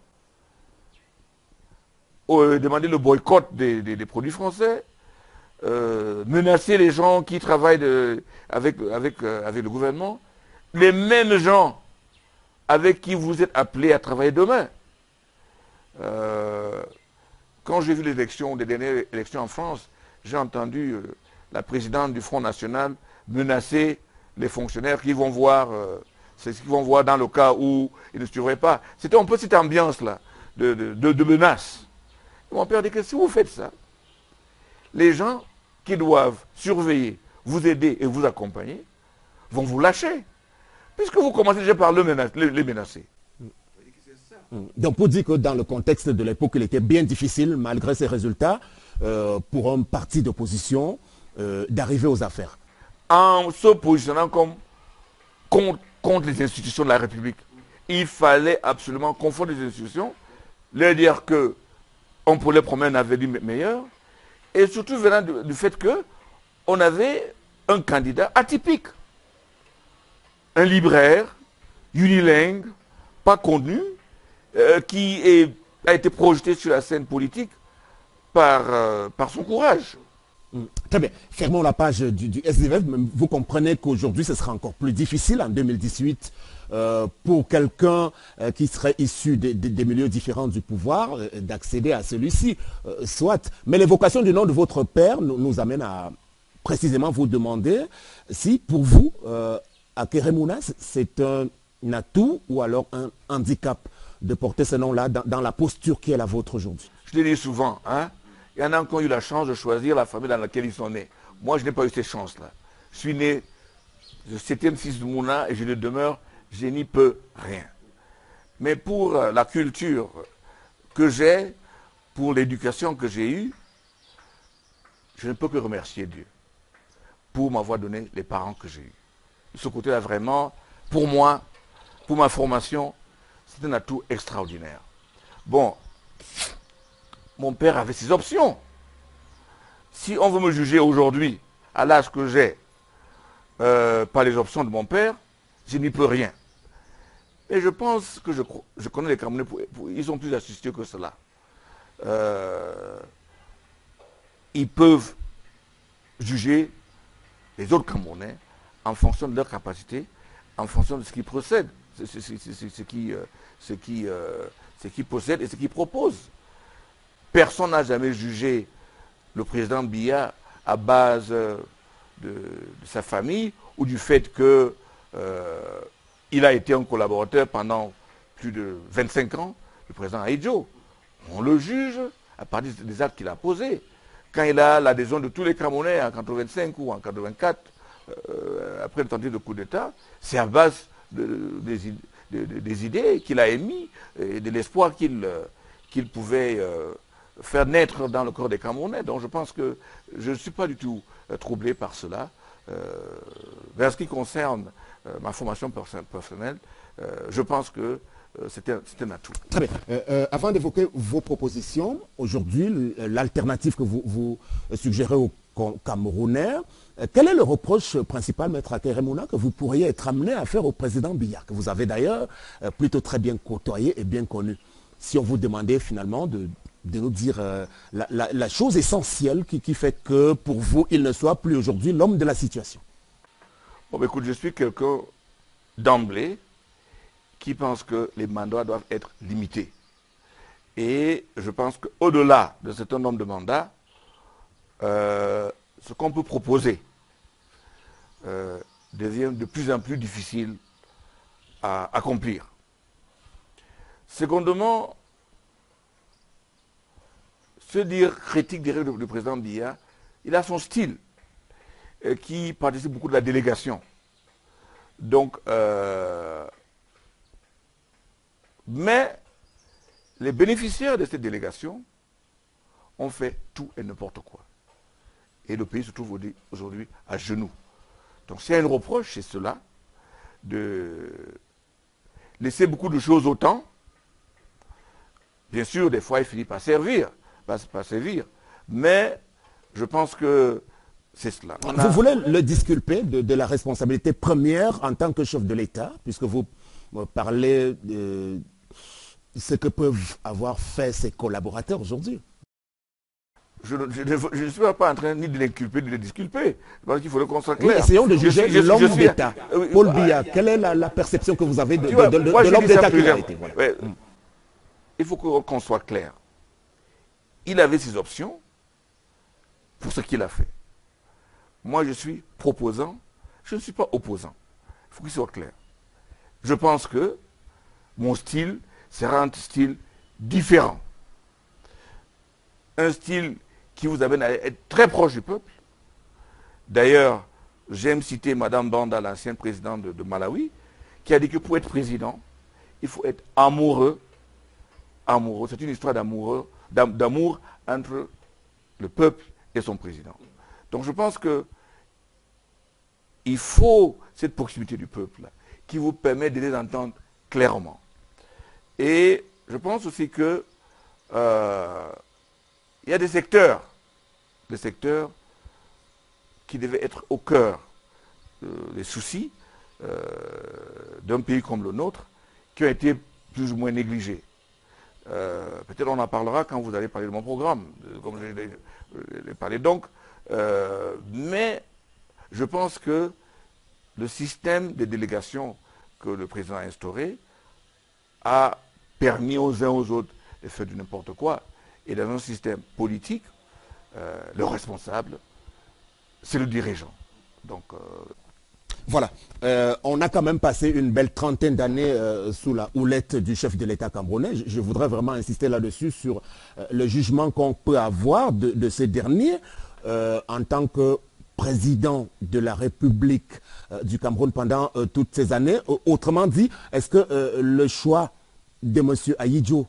Demander le boycott des produits français, menacer les gens qui travaillent avec le gouvernement, les mêmes gens avec qui vous êtes appelés à travailler demain. Quand j'ai vu les dernières élections en France, j'ai entendu la présidente du Front National menacer les fonctionnaires qui vont voir, c'est ce qu'ils vont voir dans le cas où ils ne suivraient pas. C'était un peu cette ambiance-là de menace. Et mon père dit que si vous faites ça, les gens qui doivent surveiller, vous aider et vous accompagner vont vous lâcher. Puisque vous commencez déjà par les menacer. Donc pour dire que dans le contexte de l'époque, il était bien difficile, malgré ces résultats, pour un parti d'opposition d'arriver aux affaires. En se positionnant contre les institutions de la République, il fallait absolument confondre les institutions, leur dire qu'on pourrait promettre un avenir meilleur, et surtout venant du fait qu'on avait un candidat atypique. Un libraire, unilingue, pas connu, qui a été projeté sur la scène politique par son courage. Très bien. Fermons la page du SDF. Vous comprenez qu'aujourd'hui, ce sera encore plus difficile en 2018 pour quelqu'un qui serait issu des milieux différents du pouvoir d'accéder à celui-ci, soit. Mais l'évocation du nom de votre père nous amène à précisément vous demander si, pour vous, Akeremouna, c'est un atout ou alors un handicap de porter ce nom-là dans la posture qui est la vôtre aujourd'hui. Je le dis souvent, hein, il y en a qui ont eu la chance de choisir la famille dans laquelle ils sont nés. Moi, je n'ai pas eu cette chance-là. Je suis né, le 7e fils de Mouna et je ne demeure, je n'y peux rien. Mais pour la culture que j'ai pour l'éducation que j'ai eue, je ne peux que remercier Dieu pour m'avoir donné les parents que j'ai eus. Ce côté-là, vraiment, pour moi, pour ma formation, c'est un atout extraordinaire. Bon, mon père avait ses options. Si on veut me juger aujourd'hui, à l'âge que j'ai, par les options de mon père, je n'y peux rien. Et je pense que je connais les Camerounais, ils sont plus astucieux que cela. Ils peuvent juger les autres Camerounais en fonction de leur capacité, en fonction de ce qu'ils procèdent, ce qu'ils possèdent et ce qu'ils proposent. Personne n'a jamais jugé le président Biya à base de sa famille ou du fait qu'il a été un collaborateur pendant plus de 25 ans, le président Ahidjo. On le juge à partir des actes qu'il a posés. Quand il a l'adhésion de tous les Camerounais en 85 ou en 84, après le tentative de coup d'État, c'est à base des idées qu'il a émises et de l'espoir qu'il pouvait faire naître dans le corps des Camerounais. Donc je pense que je ne suis pas du tout troublé par cela. Mais en ce qui concerne ma formation personnelle, je pense que c'est un atout. Très bien. Avant d'évoquer vos propositions, aujourd'hui, l'alternative que vous suggérez aux Camerounais, quel est le reproche principal, Maître Akeremouna, que vous pourriez être amené à faire au président Biya, que vous avez d'ailleurs plutôt très bien côtoyé et bien connu, si on vous demandait finalement de nous dire la chose essentielle qui fait que pour vous, il ne soit plus aujourd'hui l'homme de la situation? Bon, écoute, je suis quelqu'un d'emblée qui pense que les mandats doivent être limités. Et je pense qu'au-delà de certain nombre de mandats, ce qu'on peut proposer devient de plus en plus difficile à accomplir. Secondement, se dire critique des règles du président Biya, il a son style qui participe beaucoup de la délégation. Donc, mais les bénéficiaires de cette délégation ont fait tout et n'importe quoi. Et le pays se trouve aujourd'hui à genoux. Donc s'il y a un reproche, c'est cela, de laisser beaucoup de choses au temps. Bien sûr, des fois, il finit par servir, mais je pense que c'est cela. Vous voulez le disculper de la responsabilité première en tant que chef de l'État, puisque vous parlez de ce que peuvent avoir fait ses collaborateurs aujourd'hui? Je ne suis pas en train ni de l'inculper ni de le disculper. Je pense qu'il faut qu'on soit clair. Oui, essayons de juger l'homme d'État. Paul Biya, quelle est la perception que vous avez de l'homme d'État qu'il a été? Voilà. Ouais. Il faut qu'on soit clair. Il avait ses options pour ce qu'il a fait. Moi, je suis proposant, je ne suis pas opposant. Il faut qu'il soit clair. Je pense que mon style sera un style différent. Un style qui vous amène à être très proche du peuple. D'ailleurs, j'aime citer Mme Banda, l'ancienne présidente de Malawi, qui a dit que pour être président, il faut être amoureux. Amoureux, c'est une histoire d'amour entre le peuple et son président. Donc je pense que il faut cette proximité du peuple qui vous permet de les entendre clairement. Et je pense aussi que il y a des secteurs qui devaient être au cœur des soucis d'un pays comme le nôtre, qui ont été plus ou moins négligés. Peut-être on en parlera quand vous allez parler de mon programme, comme je l'ai parlé. Donc, mais je pense que le système de délégation que le président a instauré a permis aux uns aux autres de faire du n'importe quoi. Et dans un système politique, le responsable, c'est le dirigeant. Donc, voilà. On a quand même passé une belle trentaine d'années sous la houlette du chef de l'État camerounais. Je voudrais vraiment insister là-dessus sur le jugement qu'on peut avoir de ces derniers en tant que président de la République du Cameroun pendant toutes ces années. Autrement dit, est-ce que le choix de M. Ahidjo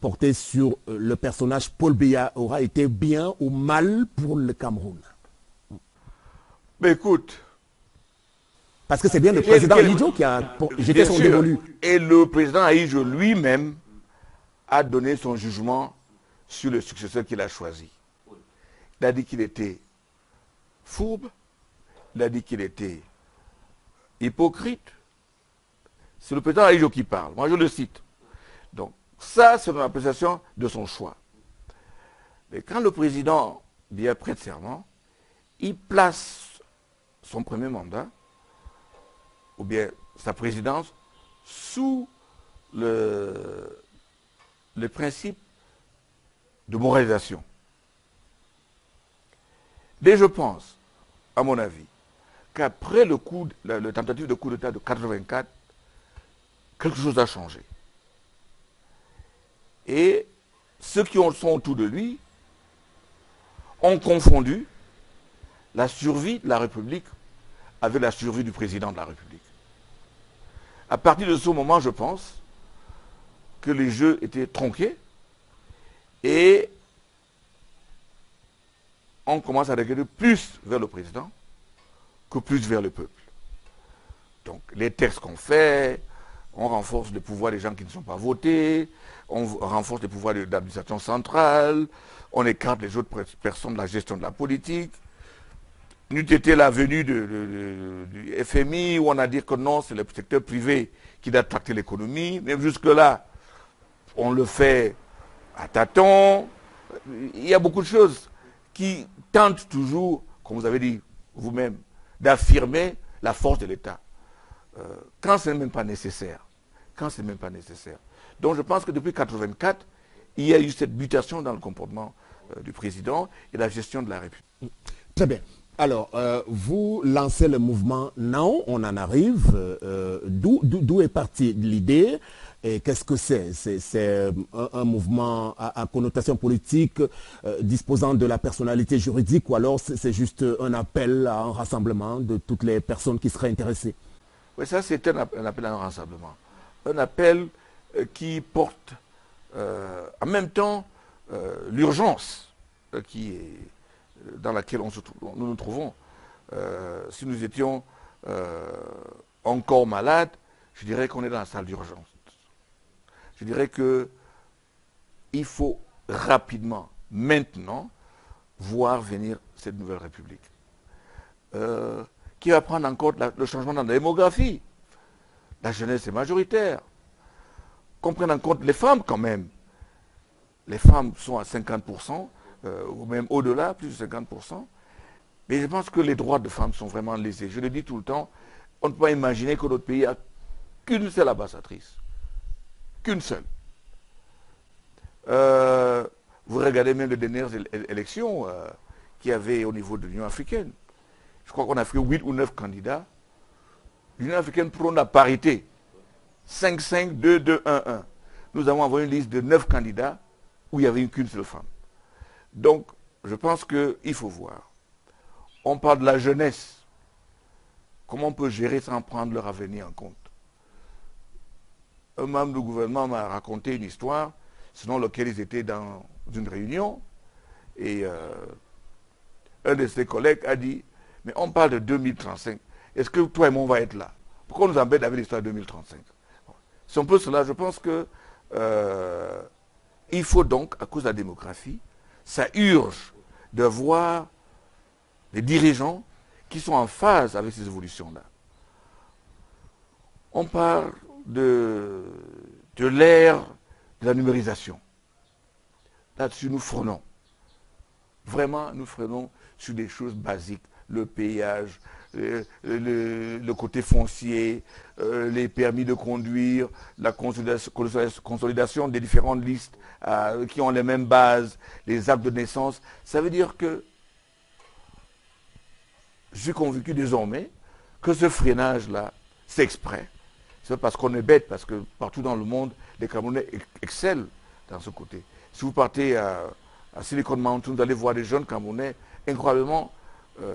porté sur le personnage Paul Biya aura été bien ou mal pour le Cameroun? Mais écoute... Parce que c'est bien le président Ahidjo qui a jeté son dévolu. Et le président Ahidjo lui-même a donné son jugement sur le successeur qu'il a choisi. Il a dit qu'il était fourbe, il a dit qu'il était hypocrite. C'est le président Ahidjo qui parle. Moi, je le cite. Donc, ça, c'est une appréciation de son choix. Mais quand le président Biya prête serment, il place son premier mandat, ou bien sa présidence, sous le principe de moralisation. Mais je pense, à mon avis, qu'après le tentative de coup d'État de 84, quelque chose a changé. Et ceux qui sont autour de lui ont confondu la survie de la République avec la survie du président de la République. À partir de ce moment, je pense que les jeux étaient tronqués et on commence à regarder plus vers le président que plus vers le peuple. Donc les textes qu'on fait, on renforce le pouvoir des gens qui ne sont pas votés, on renforce le pouvoir de l'administration centrale, on écarte les autres personnes de la gestion de la politique. N'eût été la venue du FMI où on a dit que non, c'est le secteur privé qui doit tracter l'économie. Même jusque-là, on le fait à tâtons. Il y a beaucoup de choses qui tentent toujours, comme vous avez dit vous-même, d'affirmer la force de l'État. Quand ce n'est même pas nécessaire. Quand ce n'est même pas nécessaire. Donc je pense que depuis 1984, il y a eu cette mutation dans le comportement du président et la gestion de la République. Très bien. Alors, vous lancez le mouvement Now, on en arrive. D'où est partie l'idée et qu'est-ce que c'est? C'est un mouvement à connotation politique disposant de la personnalité juridique ou alors c'est juste un appel à un rassemblement de toutes les personnes qui seraient intéressées? Oui, ça c'est un appel à un rassemblement. Un appel qui porte en même temps l'urgence dans laquelle nous nous trouvons. Si nous étions encore malades, je dirais qu'on est dans la salle d'urgence. Je dirais qu'il faut rapidement, maintenant, voir venir cette nouvelle République. Qui va prendre en compte le changement dans la démographie. La jeunesse est majoritaire. Qu'on prenne en compte les femmes quand même. Les femmes sont à 50%, ou même au-delà, plus de 50%. Mais je pense que les droits de femmes sont vraiment lésés. Je le dis tout le temps, on ne peut pas imaginer que notre pays a qu'une seule ambassadrice. Qu'une seule. Vous regardez même les dernières élections qu'il y avait au niveau de l'Union africaine. Je crois qu'on a fait 8 ou 9 candidats. L'Union africaine prône la parité. 5-5, 2-2, 1-1. Nous avons envoyé une liste de 9 candidats où il n'y avait qu'une seule femme. Donc, je pense qu'il faut voir. On parle de la jeunesse. Comment on peut gérer sans prendre leur avenir en compte? Un membre du gouvernement m'a raconté une histoire selon laquelle ils étaient dans une réunion et un de ses collègues a dit « Mais on parle de 2035. Est-ce que toi et moi on va être là? Pourquoi on nous embête avec l'histoire de 2035 ?» C'est un peu cela. Je pense que il faut donc, à cause de la démographie, ça urge de voir des dirigeants qui sont en phase avec ces évolutions-là. On parle de l'ère de la numérisation. Là-dessus, nous freinons. Vraiment, nous freinons sur des choses basiques. Le péage, le côté foncier, les permis de conduire, la consolidation des différentes listes qui ont les mêmes bases, les actes de naissance. Ça veut dire que je suis convaincu désormais que ce freinage-là, c'est exprès. C'est parce qu'on est bête, parce que partout dans le monde, les Camerounais excellent dans ce côté. Si vous partez à Silicon Mountain, vous allez voir des jeunes Camerounais incroyablement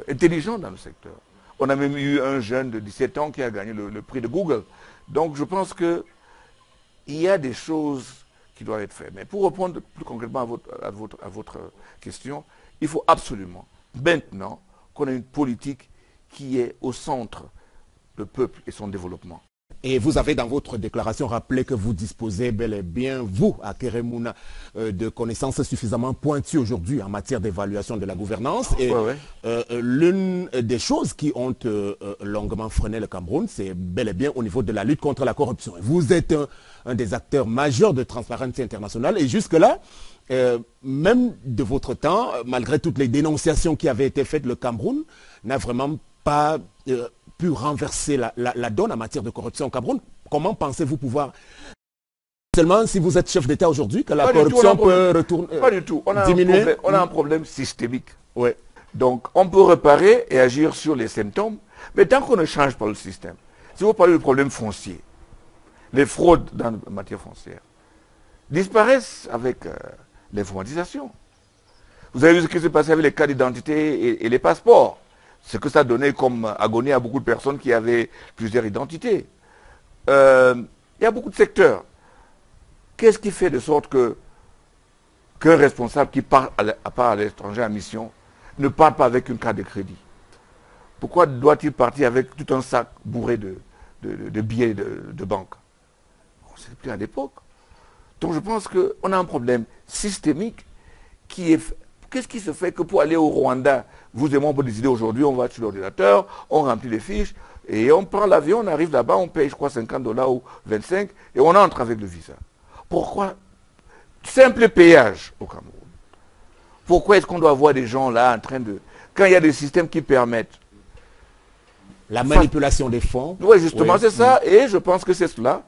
intelligents dans le secteur. On a même eu un jeune de 17 ans qui a gagné le prix de Google. Donc je pense qu'il y a des choses qui doivent être faits. Mais pour répondre plus concrètement à votre question, il faut absolument, maintenant, qu'on ait une politique qui est au centre du peuple et son développement. Et vous avez dans votre déclaration rappelé que vous disposez bel et bien, vous, à Keremouna, de connaissances suffisamment pointues aujourd'hui en matière d'évaluation de la gouvernance. Et l'une des choses qui ont longuement freiné le Cameroun, c'est bel et bien au niveau de la lutte contre la corruption. Vous êtes un des acteurs majeurs de Transparency International et jusque-là, même de votre temps, malgré toutes les dénonciations qui avaient été faites, le Cameroun n'a vraiment pas pu renverser la donne en matière de corruption au Cameroun. Comment pensez-vous pouvoir... Seulement si vous êtes chef d'État aujourd'hui, que la corruption peut retourner... Pas du tout. On a un problème systémique. Ouais. Donc on peut réparer et agir sur les symptômes, mais tant qu'on ne change pas le système, si vous parlez du problème foncier, les fraudes dans la matière foncière disparaissent avec l'informatisation. Vous avez vu ce qui s'est passé avec les cartes d'identité et les passeports. Ce que ça donnait comme agonie à beaucoup de personnes qui avaient plusieurs identités. Il y a beaucoup de secteurs. Qu'est-ce qui fait de sorte qu'un responsable qui part à l'étranger en mission ne part pas avec une carte de crédit? Pourquoi doit-il partir avec tout un sac bourré de billets de banque? Ce n'est plus à l'époque. Donc je pense qu'on a un problème systémique qui est... Qu'est-ce qui se fait que pour aller au Rwanda, vous et moi on peut décider aujourd'hui, on va sur l'ordinateur, on remplit les fiches, et on prend l'avion, on arrive là-bas, on paye je crois $50 ou 25, et on entre avec le visa. Pourquoi? Simple payage au Cameroun. Pourquoi est-ce qu'on doit avoir des gens là en train de... Quand il y a des systèmes qui permettent... La manipulation des fonds. Oui, justement, c'est ça, et je pense que c'est cela.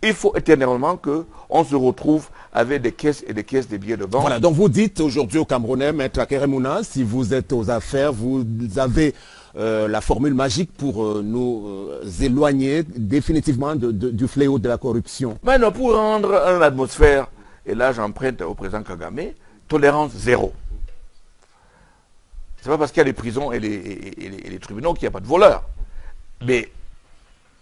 Il faut éternellement qu'on se retrouve avec des caisses et des caisses de billets de banque. Voilà, donc vous dites aujourd'hui aux Camerounais, Maître Keremouna, si vous êtes aux affaires, vous avez la formule magique pour nous éloigner définitivement du fléau de la corruption. Maintenant, pour rendre une atmosphère, et là j'emprunte au président Kagame, tolérance zéro. Ce n'est pas parce qu'il y a les prisons et les tribunaux qu'il n'y a pas de voleurs. Mais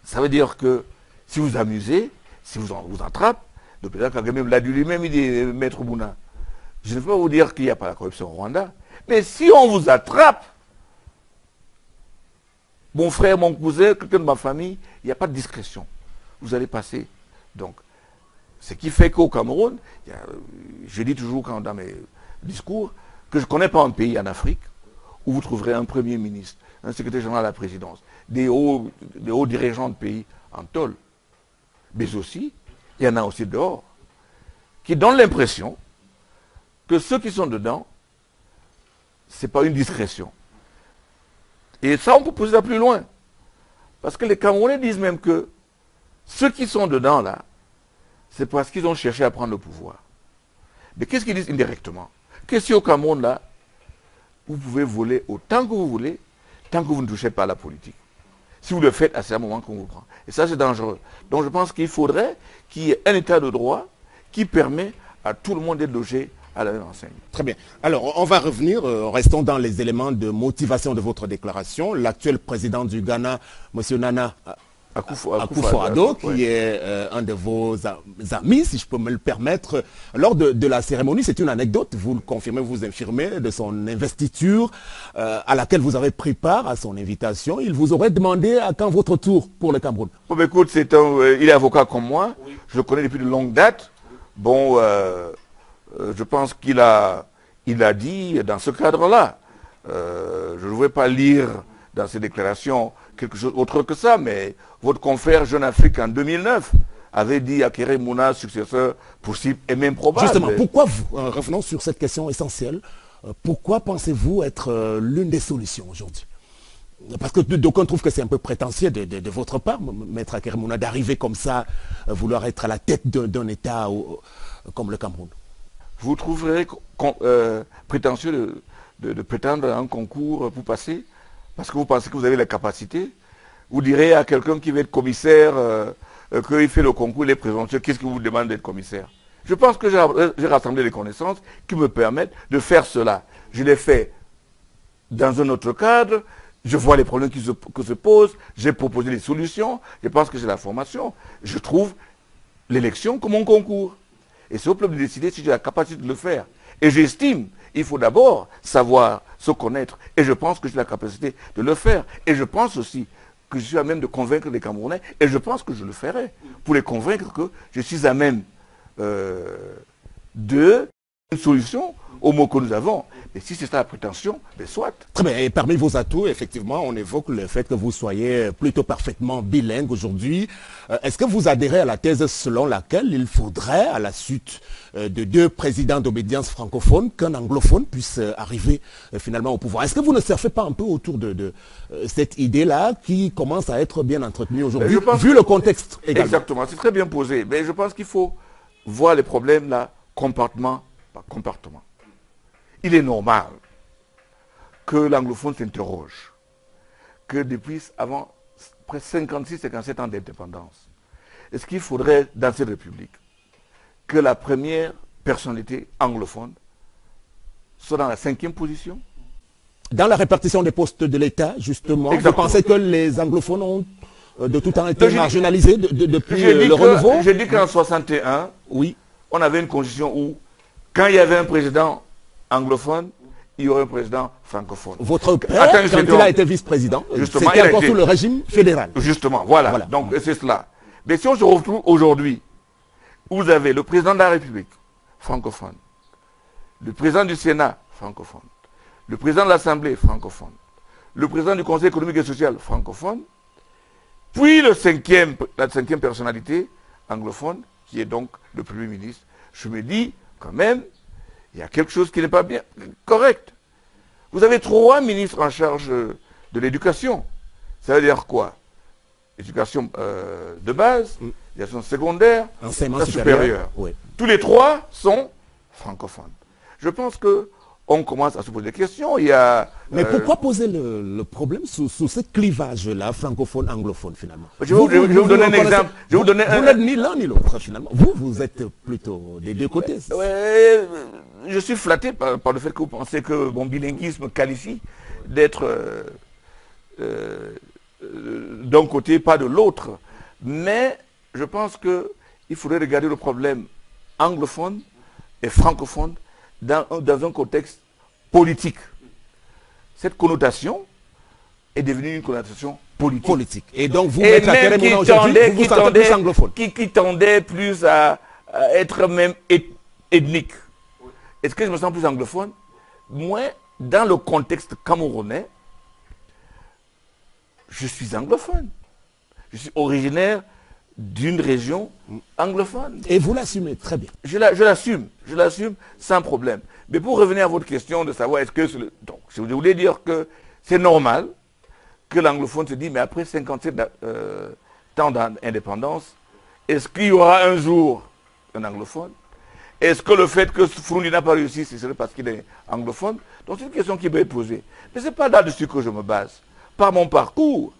ça veut dire que si vous amusez, si vous attrape, le président Kagame l'a dit lui-même, il dit, Maître Bouna, je ne peux pas vous dire qu'il n'y a pas la corruption au Rwanda, mais si on vous attrape, mon frère, mon cousin, quelqu'un de ma famille, il n'y a pas de discrétion. Vous allez passer. Donc, ce qui fait qu'au Cameroun, je dis toujours dans mes discours, que je ne connais pas un pays en Afrique où vous trouverez un premier ministre, un secrétaire général à la présidence, des hauts dirigeants de pays en tôle. Mais aussi, il y en a aussi dehors, qui donnent l'impression que ceux qui sont dedans, ce n'est pas une discrétion. Et ça, on peut pousser ça plus loin. Parce que les Camerounais disent même que ceux qui sont dedans, là, c'est parce qu'ils ont cherché à prendre le pouvoir. Mais qu'est-ce qu'ils disent indirectement? Que si au Cameroun, là, vous pouvez voler autant que vous voulez, tant que vous ne touchez pas à la politique. Si vous le faites, c'est un moment qu'on vous prend. Et ça, c'est dangereux. Donc je pense qu'il faudrait qu'il y ait un état de droit qui permet à tout le monde d'être logé à la même enseigne. Très bien. Alors, on va revenir, restons dans les éléments de motivation de votre déclaration. L'actuel président du Ghana, M. Nana Akufo-Addo, qui est un de vos amis, si je peux me le permettre, lors de la cérémonie, c'est une anecdote, vous le confirmez, vous infirmez, de son investiture, à laquelle vous avez pris part à son invitation. Il vous aurait demandé à quand votre tour pour le Cameroun. Bon, écoute, il est avocat comme moi, je le connais depuis de longue date. Bon, je pense qu'il a dit dans ce cadre-là, je ne vais pas lire dans ses déclarations quelque chose autre que ça, mais votre confrère Jeune Afrique en 2009 avait dit à Keremouna, successeur possible et même probable. Justement, pourquoi vous, revenons sur cette question essentielle, pourquoi pensez-vous être l'une des solutions aujourd'hui? Parce que d'aucuns trouvent que c'est un peu prétentieux de votre part, Maître Keremouna, d'arriver comme ça, vouloir être à la tête d'un État comme le Cameroun. Vous trouverez prétentieux de prétendre à un concours pour passer parce que vous pensez que vous avez la capacité. Vous direz à quelqu'un qui veut être commissaire qu'il fait le concours, il est présomptueux, qu'est-ce qui vous demande d'être commissaire? Je pense que j'ai rassemblé les connaissances qui me permettent de faire cela. Je l'ai fait dans un autre cadre, je vois les problèmes qui se posent, j'ai proposé des solutions, je pense que j'ai la formation. Je trouve l'élection comme un concours. Et c'est au peuple de décider si j'ai la capacité de le faire. Et j'estime, il faut d'abord savoir se connaître. Et je pense que j'ai la capacité de le faire. Et je pense aussi que je suis à même de convaincre les Camerounais. Et je pense que je le ferai pour les convaincre que je suis à même de une solution aux mots que nous avons. Et si c'est ça la prétention, ben soit. Très bien. Et parmi vos atouts, effectivement, on évoque le fait que vous soyez plutôt parfaitement bilingue aujourd'hui. Est-ce que vous adhérez à la thèse selon laquelle il faudrait, à la suite de 2 présidents d'obédience francophone, qu'un anglophone puisse arriver finalement au pouvoir? Est-ce que vous ne surfez pas un peu autour de cette idée-là qui commence à être bien entretenue aujourd'hui, vu le contexte également? Exactement, c'est très bien posé. Mais je pense qu'il faut voir les problèmes là, comportement par comportement. Il est normal que l'anglophone s'interroge que depuis avant presque 56-57 ans d'indépendance, est-ce qu'il faudrait dans cette République que la première personnalité anglophone soit dans la 5e position? Dans la répartition des postes de l'État, justement, vous pensez que les anglophones ont de tout temps été marginalisés depuis le renouveau? J'ai dit qu'en 61, oui, on avait une constitution où, quand il y avait un président anglophone, il y aurait un président francophone. Votre père, quand il a été vice-président, c'était encore sous le régime fédéral. Justement, voilà. Donc c'est cela. Mais si on se retrouve aujourd'hui, vous avez le président de la République, francophone, le président du Sénat, francophone, le président de l'Assemblée, francophone, le président du Conseil économique et social, francophone, puis la 5e personnalité anglophone, qui est donc le Premier ministre. Je me dis, quand même, il y a quelque chose qui n'est pas bien correct. Vous avez 3 ministres en charge de l'éducation. Ça veut dire quoi? Éducation de base, éducation secondaire, enseignement supérieur. Oui. Tous les 3 sont francophones. Je pense que on commence à se poser des questions. Mais pourquoi poser le problème sous ce clivage-là, francophone-anglophone, finalement? Je vais vous donner un exemple. Vous n'êtes ni l'un ni l'autre, finalement. Vous êtes plutôt des 2 côtés. Je suis flatté par le fait que vous pensez que mon bilinguisme qualifie d'être d'un côté, pas de l'autre. Mais je pense qu'il faudrait regarder le problème anglophone et francophone dans un contexte politique. Cette connotation est devenue une connotation politique. Et donc vous mettez à Kérémouna aujourd'hui, vous sentez plus anglophone. Qui tendait plus à être même ethnique. Est-ce que je me sens plus anglophone? Moi, dans le contexte camerounais, je suis anglophone. Je suis originaire d'une région anglophone. Et vous l'assumez très bien. Je l'assume sans problème. Mais pour revenir à votre question de savoir est-ce que... Donc, je voulais dire que c'est normal que l'anglophone se dise, mais après 57 ans d'indépendance, est-ce qu'il y aura un jour un anglophone? Est-ce que le fait que Froundi n'a pas réussi, ce serait parce qu'il est anglophone? Donc c'est une question qui peut être posée. Mais ce n'est pas là-dessus que je me base. Par mon parcours,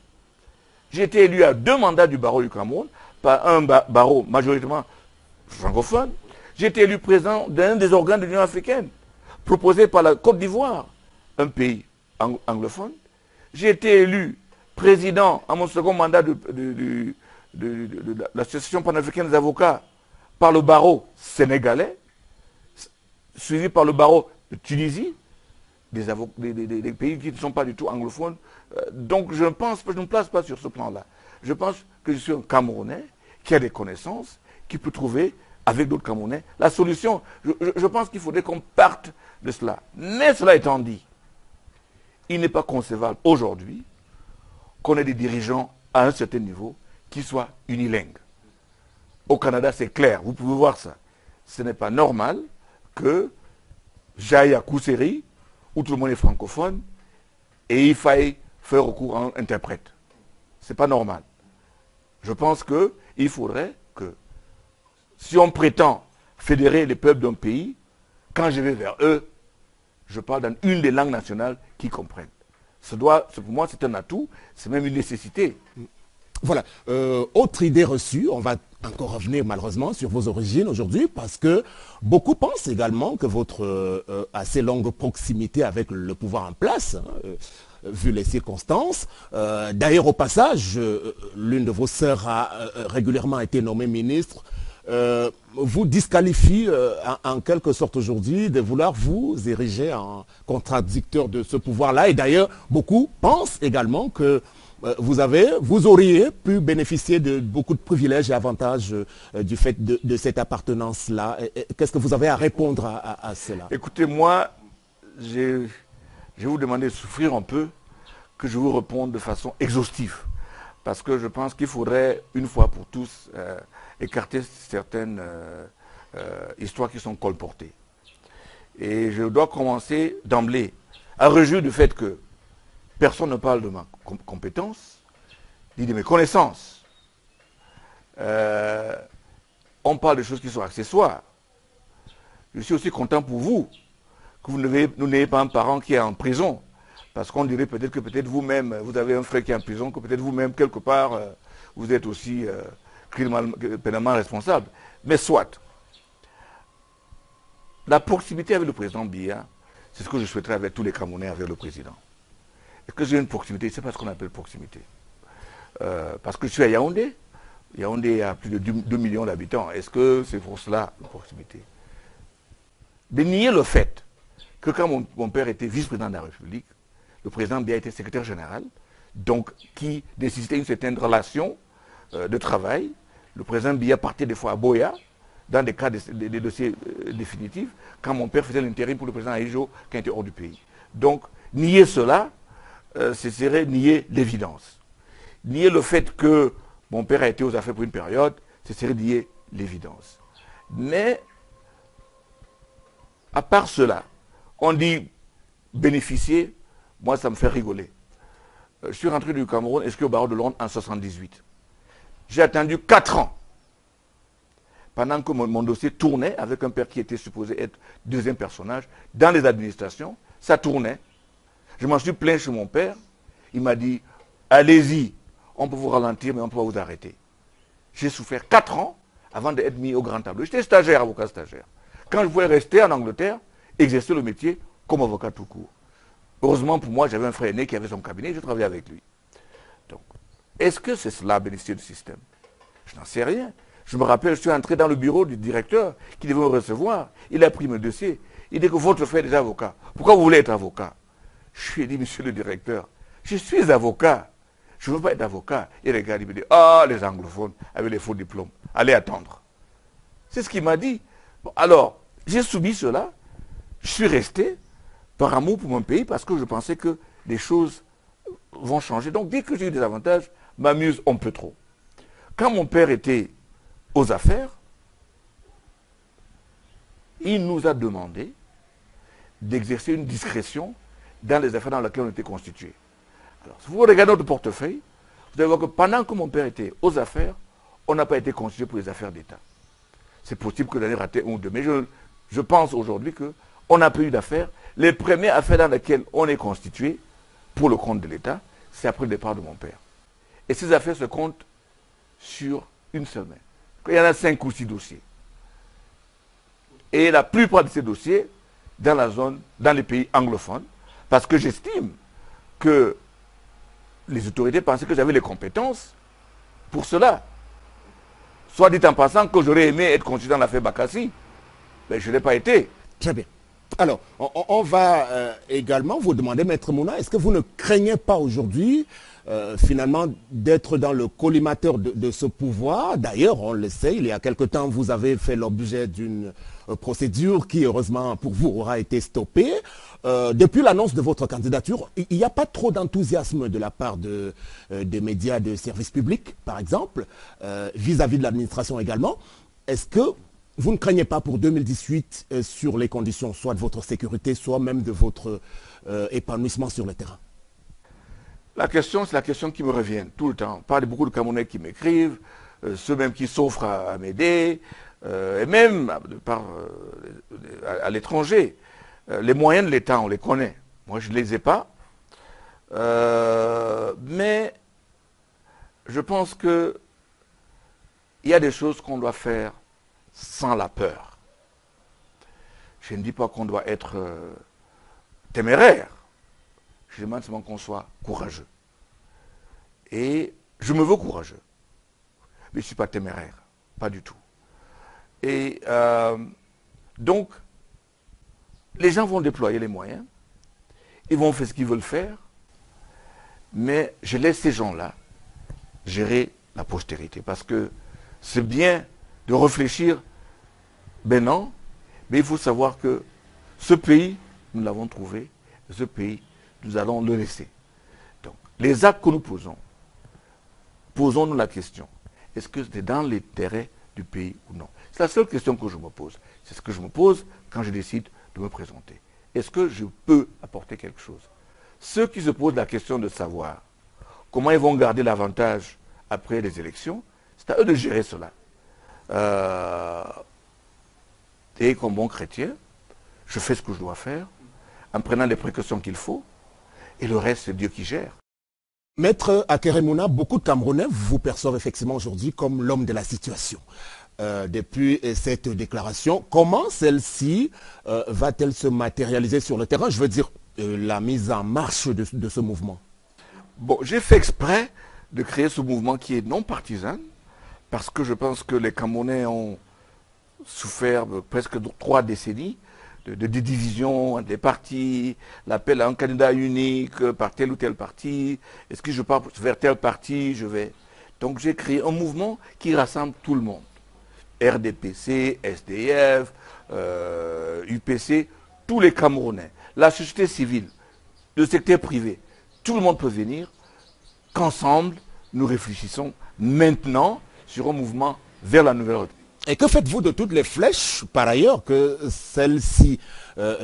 j'ai été élu à 2 mandats du barreau du Cameroun, par un barreau majoritairement francophone. J'ai été élu président d'un des organes de l'Union africaine, proposé par la Côte d'Ivoire, un pays anglophone. J'ai été élu président à mon second mandat de l'Association panafricaine des avocats par le barreau sénégalais, suivi par le barreau de Tunisie, des pays qui ne sont pas du tout anglophones. Donc je ne me place pas sur ce plan-là. Je pense que je suis un Camerounais qui a des connaissances, qui peut trouver, avec d'autres Camerounais, la solution. Je pense qu'il faudrait qu'on parte de cela. Mais cela étant dit, il n'est pas concevable aujourd'hui qu'on ait des dirigeants à un certain niveau qui soient unilingues. Au Canada, c'est clair, vous pouvez voir ça. Ce n'est pas normal que j'aille à Kousséry, où tout le monde est francophone, et il faille faire recours à un interprète. Ce n'est pas normal. Je pense qu'il faudrait que, si on prétend fédérer les peuples d'un pays, quand je vais vers eux, je parle dans une des langues nationales qu'ils comprennent. Pour moi, c'est un atout, c'est même une nécessité. Voilà. Autre idée reçue, on va encore revenir malheureusement sur vos origines aujourd'hui, parce que beaucoup pensent également que votre assez longue proximité avec le pouvoir en place, vu les circonstances, d'ailleurs au passage, l'une de vos sœurs a régulièrement été nommée ministre vous disqualifie en quelque sorte aujourd'hui de vouloir vous ériger en contradicteur de ce pouvoir-là. Et d'ailleurs, beaucoup pensent également que vous auriez pu bénéficier de beaucoup de privilèges et avantages du fait de cette appartenance-là. Qu'est-ce que vous avez à répondre à cela? Écoutez, moi, je vais vous demander de souffrir un peu, que je vous réponde de façon exhaustive. Parce que je pense qu'il faudrait, une fois pour tous, écarter certaines histoires qui sont colportées. Et je dois commencer d'emblée à réjouir du fait que personne ne parle de ma compétence, ni de mes connaissances. On parle de choses qui sont accessoires. Je suis aussi content pour vous que vous n'ayez pas un parent qui est en prison. Parce qu'on dirait peut-être que peut-être vous-même, vous avez un frère qui est en prison, que peut-être vous-même, quelque part, vous êtes aussi pénalement responsable. Mais soit. La proximité avec le président Biya, c'est ce que je souhaiterais avec tous les Camerounais avec le président. Est-ce que j'ai une proximité? C'est pas ce qu'on appelle proximité. Parce que je suis à Yaoundé. Yaoundé a plus de 2 millions d'habitants. Est-ce que c'est pour cela une proximité? De nier le fait que quand mon père était vice-président de la République, le président Biya était secrétaire général, donc qui nécessitait une certaine relation de travail. Le président Biya partait des fois à Boya, dans des cas des dossiers définitifs, quand mon père faisait l'intérim pour le président Aïjo, qui était hors du pays. Donc, nier cela, ce serait nier l'évidence. Nier le fait que mon père a été aux affaires pour une période, ce serait nier l'évidence. Mais, à part cela, on dit bénéficier. Moi, ça me fait rigoler. Je suis rentré du Cameroun, inscrit au barreau de Londres en 1978. J'ai attendu 4 ans. Pendant que mon dossier tournait, avec un père qui était supposé être deuxième personnage, dans les administrations, ça tournait. Je m'en suis plaint chez mon père. Il m'a dit, allez-y, on peut vous ralentir, mais on peut pas vous arrêter. J'ai souffert 4 ans avant d'être mis au grand tableau. J'étais stagiaire, avocat stagiaire. Quand je voulais rester en Angleterre, exercer le métier comme avocat tout court. Heureusement pour moi, j'avais un frère aîné qui avait son cabinet, je travaillais avec lui. Donc, est-ce que c'est cela, bénéficier du système? Je n'en sais rien. Je me rappelle, je suis entré dans le bureau du directeur qui devait me recevoir. Il a pris mon dossier. Il dit que votre frère est déjà avocat. Pourquoi vous voulez être avocat? Je lui ai dit, monsieur le directeur, je suis avocat. Je ne veux pas être avocat. Il regarde, il me dit, ah, les anglophones avec les faux diplômes. Allez attendre. C'est ce qu'il m'a dit. Bon, alors, j'ai subi cela. Je suis resté par amour pour mon pays, parce que je pensais que les choses vont changer. Donc, dès que j'ai eu des avantages, m'amuse un peu trop. Quand mon père était aux affaires, il nous a demandé d'exercer une discrétion dans les affaires dans lesquelles on était constitué. Alors, si vous regardez notre portefeuille, vous allez voir que pendant que mon père était aux affaires, on n'a pas été constitué pour les affaires d'État. C'est possible que l'on ait raté un ou deux, mais je pense aujourd'hui qu'on n'a pas eu d'affaires. Les premières affaires dans lesquelles on est constitué pour le compte de l'État, c'est après le départ de mon père. Et ces affaires se comptent sur une seule main. Il y en a 5 ou 6 dossiers. Et la plupart de ces dossiers, dans la zone, dans les pays anglophones, parce que j'estime que les autorités pensaient que j'avais les compétences pour cela. Soit dit en passant que j'aurais aimé être constitué dans l'affaire Bakassi, mais je ne l'ai pas été. Très bien. Alors, on va également vous demander, Maître Mouna, est-ce que vous ne craignez pas aujourd'hui, finalement, d'être dans le collimateur de ce pouvoir? D'ailleurs, on le sait, il y a quelque temps, vous avez fait l'objet d'une procédure qui, heureusement pour vous, aura été stoppée. Depuis l'annonce de votre candidature, il n'y a pas trop d'enthousiasme de la part des médias de service public, par exemple, vis-à-vis de l'administration également. Est-ce que vous ne craignez pas pour 2018 sur les conditions, soit de votre sécurité, soit même de votre épanouissement sur le terrain? La question, c'est la question qui me revient tout le temps. Par beaucoup de Camerounais qui m'écrivent, ceux même qui s'offrent à m'aider, et même à l'étranger. Les moyens de l'État, on les connaît. Moi, je ne les ai pas. Mais je pense qu'il y a des choses qu'on doit faire sans la peur. Je ne dis pas qu'on doit être téméraire. Je demande seulement qu'on soit courageux. Et je me veux courageux. Mais je ne suis pas téméraire. Pas du tout. Et donc, les gens vont déployer les moyens, ils vont faire ce qu'ils veulent faire, mais je laisse ces gens-là gérer la postérité. Parce que c'est bien de réfléchir, ben non, mais il faut savoir que ce pays, nous l'avons trouvé, ce pays, nous allons le laisser. Donc, les actes que nous posons, posons-nous la question, est-ce que c'est dans l'intérêt du pays ou non? C'est la seule question que je me pose. C'est ce que je me pose quand je décide de me présenter. Est-ce que je peux apporter quelque chose? Ceux qui se posent la question de savoir comment ils vont garder l'avantage après les élections, c'est à eux de gérer cela. Et comme bon chrétien, je fais ce que je dois faire, en prenant les précautions qu'il faut, et le reste, c'est Dieu qui gère. Maître Akeremouna, beaucoup de Camerounais vous perçoivent effectivement aujourd'hui comme l'homme de la situation. Depuis cette déclaration, comment celle-ci va-t-elle se matérialiser sur le terrain? Je veux dire, la mise en marche de ce mouvement. Bon, j'ai fait exprès de créer ce mouvement qui est non partisan, parce que je pense que les Camerounais ont souffert presque 3 décennies de divisions des partis, l'appel à un candidat unique par tel ou tel parti. Est-ce que je pars vers tel parti, je vais... Donc j'ai créé un mouvement qui rassemble tout le monde. RDPC, SDF, UPC, tous les Camerounais, la société civile, le secteur privé, tout le monde peut venir, qu'ensemble, nous réfléchissons maintenant sur un mouvement vers la nouvelle République. Et que faites-vous de toutes les flèches, par ailleurs, que celle-ci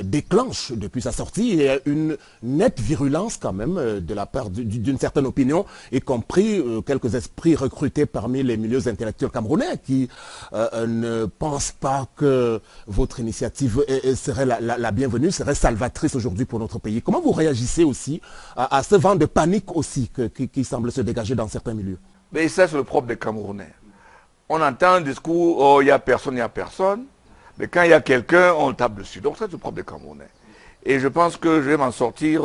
déclenche depuis sa sortie? Il y a une nette virulence quand même de la part d'une certaine opinion, y compris quelques esprits recrutés parmi les milieux intellectuels camerounais qui ne pensent pas que votre initiative serait la bienvenue, serait salvatrice aujourd'hui pour notre pays. Comment vous réagissez aussi à ce vent de panique aussi qui semble se dégager dans certains milieux? Mais ça, c'est le propre des Camerounais. On entend un discours, oh, il n'y a personne, il n'y a personne. Mais quand il y a quelqu'un, on tape dessus. Donc ça, c'est le propre des Camerounais. Et je pense que je vais m'en sortir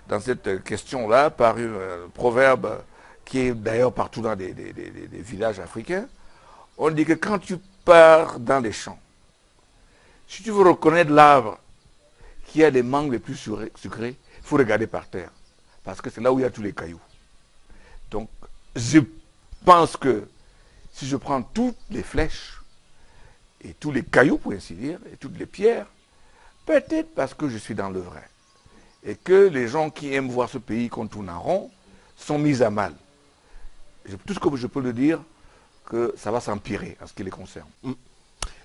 dans cette question-là par un proverbe qui est d'ailleurs partout dans des villages africains. On dit que quand tu pars dans les champs, si tu veux reconnaître l'arbre qui a les mangues les plus sucrées, il faut regarder par terre. Parce que c'est là où il y a tous les cailloux. Donc, je pense que si je prends toutes les flèches et tous les cailloux, pour ainsi dire, et toutes les pierres, peut-être parce que je suis dans le vrai, et que les gens qui aiment voir ce pays qu'on tourne en rond sont mis à mal. Tout ce que je peux le dire, que ça va s'empirer en ce qui les concerne.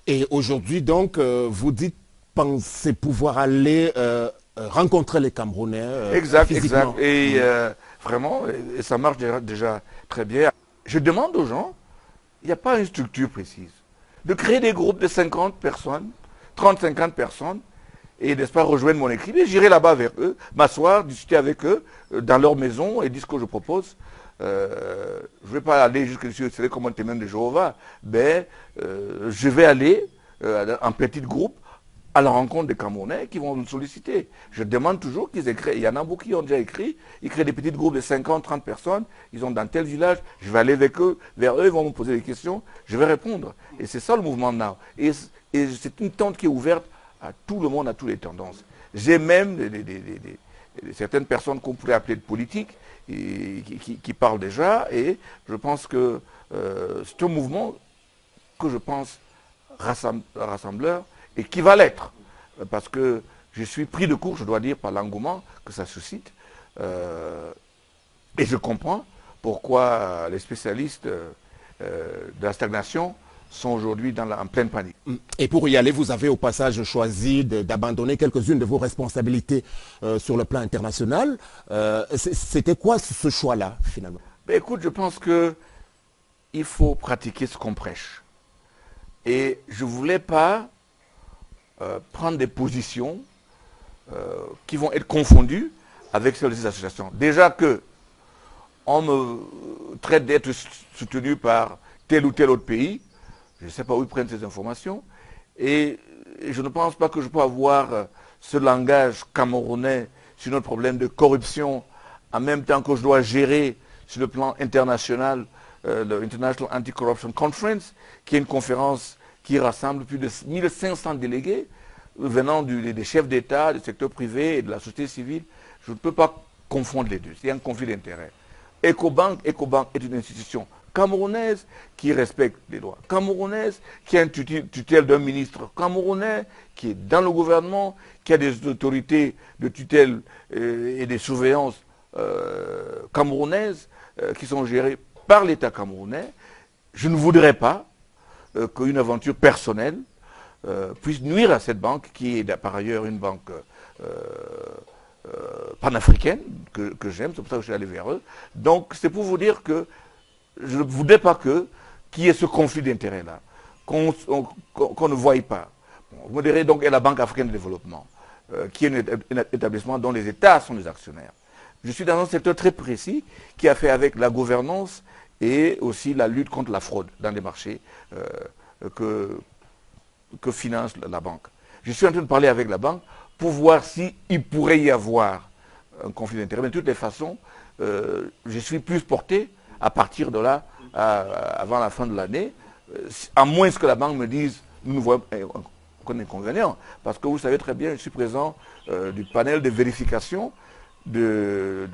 Et aujourd'hui, donc, vous dites, pensez pouvoir aller rencontrer les Camerounais physiquement. Exact. Et vraiment, et ça marche déjà très bien. Je demande aux gens, il n'y a pas une structure précise, de créer des groupes de 50 personnes, 30-50 personnes, et n'est-ce pas rejoindre mon équipe, et j'irai là-bas vers eux, m'asseoir, discuter avec eux, dans leur maison, et dire ce que je propose. Je ne vais pas aller jusque sur le comme un témoin de Jéhovah, mais je vais aller en petit groupe à la rencontre des Camerounais qui vont nous solliciter. Je demande toujours qu'ils écrivent. Il y en a beaucoup qui ont déjà écrit. Ils créent des petits groupes de 50, 30 personnes. Ils sont dans tel village. Je vais aller avec eux, vers eux. Ils vont me poser des questions. Je vais répondre. Et c'est ça le mouvement Now. Et c'est une tente qui est ouverte à tout le monde, à toutes les tendances. J'ai même certaines personnes qu'on pourrait appeler de politiques qui parlent déjà. Et je pense que c'est un mouvement que je pense rassembleur et qui va l'être, parce que je suis pris de court, je dois dire, par l'engouement que ça suscite, et je comprends pourquoi les spécialistes de la stagnation sont aujourd'hui en pleine panique. Et pour y aller, vous avez au passage choisi d'abandonner quelques-unes de vos responsabilités sur le plan international. C'était quoi ce choix-là, finalement? Ben, écoute, je pense qu'il faut pratiquer ce qu'on prêche. Et je ne voulais pas prendre des positions qui vont être confondues avec celles des associations. Déjà que on me traite d'être soutenu par tel ou tel autre pays, je ne sais pas où ils prennent ces informations, et je ne pense pas que je peux avoir ce langage camerounais sur notre problème de corruption, en même temps que je dois gérer sur le plan international le International Anti-Corruption Conference, qui est une conférence qui rassemble plus de 1500 délégués venant des chefs d'État, du secteur privé et de la société civile. Je ne peux pas confondre les deux. C'est un conflit d'intérêts. Ecobank est une institution camerounaise qui respecte les lois camerounaises, qui a une tutelle d'un ministre camerounais, qui est dans le gouvernement, qui a des autorités de tutelle et des surveillances camerounaises qui sont gérées par l'État camerounais. Je ne voudrais pas qu'une aventure personnelle puisse nuire à cette banque, qui est par ailleurs une banque panafricaine, que j'aime, c'est pour ça que je suis allé vers eux. Donc c'est pour vous dire que je ne voudrais pas qu'il y ait ce conflit d'intérêts-là, qu'on ne voie pas. Bon, vous me direz donc, et la Banque africaine de développement, qui est un établissement dont les États sont les actionnaires. Je suis dans un secteur très précis qui a fait avec la gouvernance et aussi la lutte contre la fraude dans les marchés que finance la banque. Je suis en train de parler avec la banque pour voir s'il pourrait y avoir un conflit d'intérêts. Mais de toutes les façons, je suis plus porté à partir de là, avant la fin de l'année, à moins que la banque me dise, nous ne voyons aucun inconvénient. Parce que vous savez très bien, je suis présent du panel de vérification de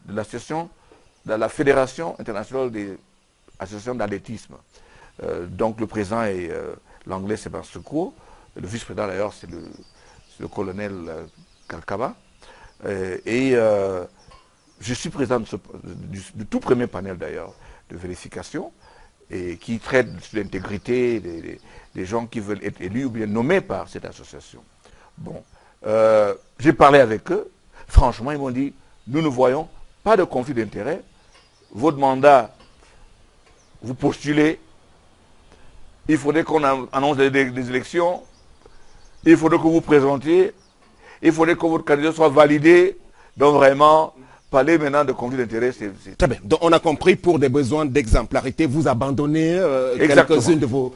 l'association, de la Fédération internationale des associations d'athlétisme. Donc le président est l'anglais Sébastien Cour, le vice-président d'ailleurs c'est le colonel Kalkaba. Je suis président du tout premier panel d'ailleurs de vérification et qui traite sur l'intégrité des gens qui veulent être élus ou bien nommés par cette association. Bon, j'ai parlé avec eux, franchement ils m'ont dit, nous ne voyons pas de conflit d'intérêts, votre mandat, vous postulez, il faudrait qu'on annonce des élections, il faudrait que vous présentiez, il faudrait que votre candidat soit validé, donc vraiment, parler maintenant de conflit d'intérêts, c'est... Très bien, donc on a compris, pour des besoins d'exemplarité, vous abandonnez quelques-unes de vos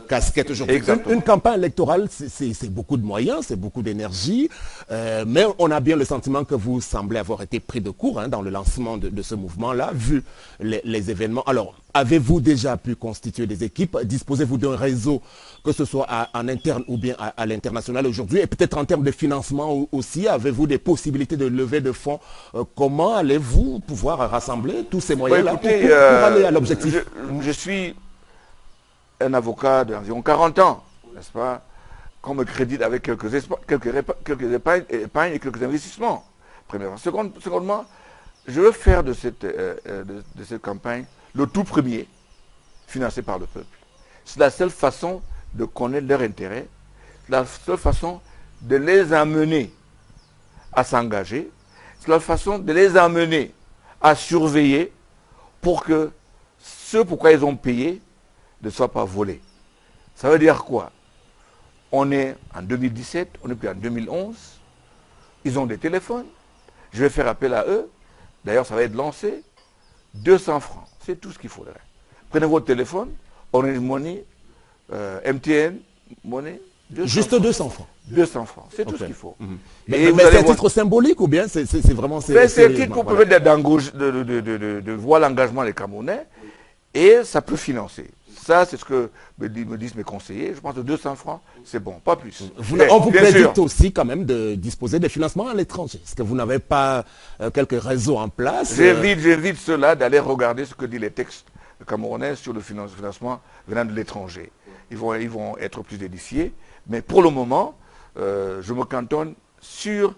casquettes aujourd'hui. Une campagne électorale, c'est beaucoup de moyens, c'est beaucoup d'énergie, mais on a bien le sentiment que vous semblez avoir été pris de court dans le lancement de ce mouvement-là, vu les événements. Alors, avez-vous déjà pu constituer des équipes? Disposez-vous d'un réseau, que ce soit en interne ou bien à l'international aujourd'hui? Et peut-être en termes de financement aussi, avez-vous des possibilités de lever de fonds? Comment allez-vous pouvoir rassembler tous ces moyens-là pour aller à l'objectif? Je suis un avocat d'environ 40 ans, n'est-ce pas, qu'on me crédite avec quelques épargnes et quelques investissements. Premièrement. Secondement, je veux faire de cette campagne le tout premier financé par le peuple. C'est la seule façon de connaître leur intérêt, la seule façon de les amener à s'engager, c'est la façon de les amener à surveiller pour que ce pourquoi ils ont payé ne soit pas volé. Ça veut dire quoi? On est en 2017, on n'est plus en 2011, ils ont des téléphones, je vais faire appel à eux, d'ailleurs ça va être lancé, 200 francs, c'est tout ce qu'il faudrait. Prenez votre téléphone, Orange Money, MTN, Money, 200 juste francs. 200 francs. 200 francs, c'est tout ce qu'il faut. Mais c'est un titre symbolique ou bien c'est vraiment... C'est un titre pour permettre de voir l'engagement des Camerounais et ça peut financer. Ça, c'est ce que me disent mes conseillers. Je pense que 200 francs, c'est bon, pas plus. On vous prédite aussi quand même de disposer des financements à l'étranger. Est-ce que vous n'avez pas quelques réseaux en place? J'invite ceux-là d'aller regarder ce que disent les textes camerounais sur le financement venant de l'étranger. Ils vont être plus édifiés. Mais pour le moment, je me cantonne sur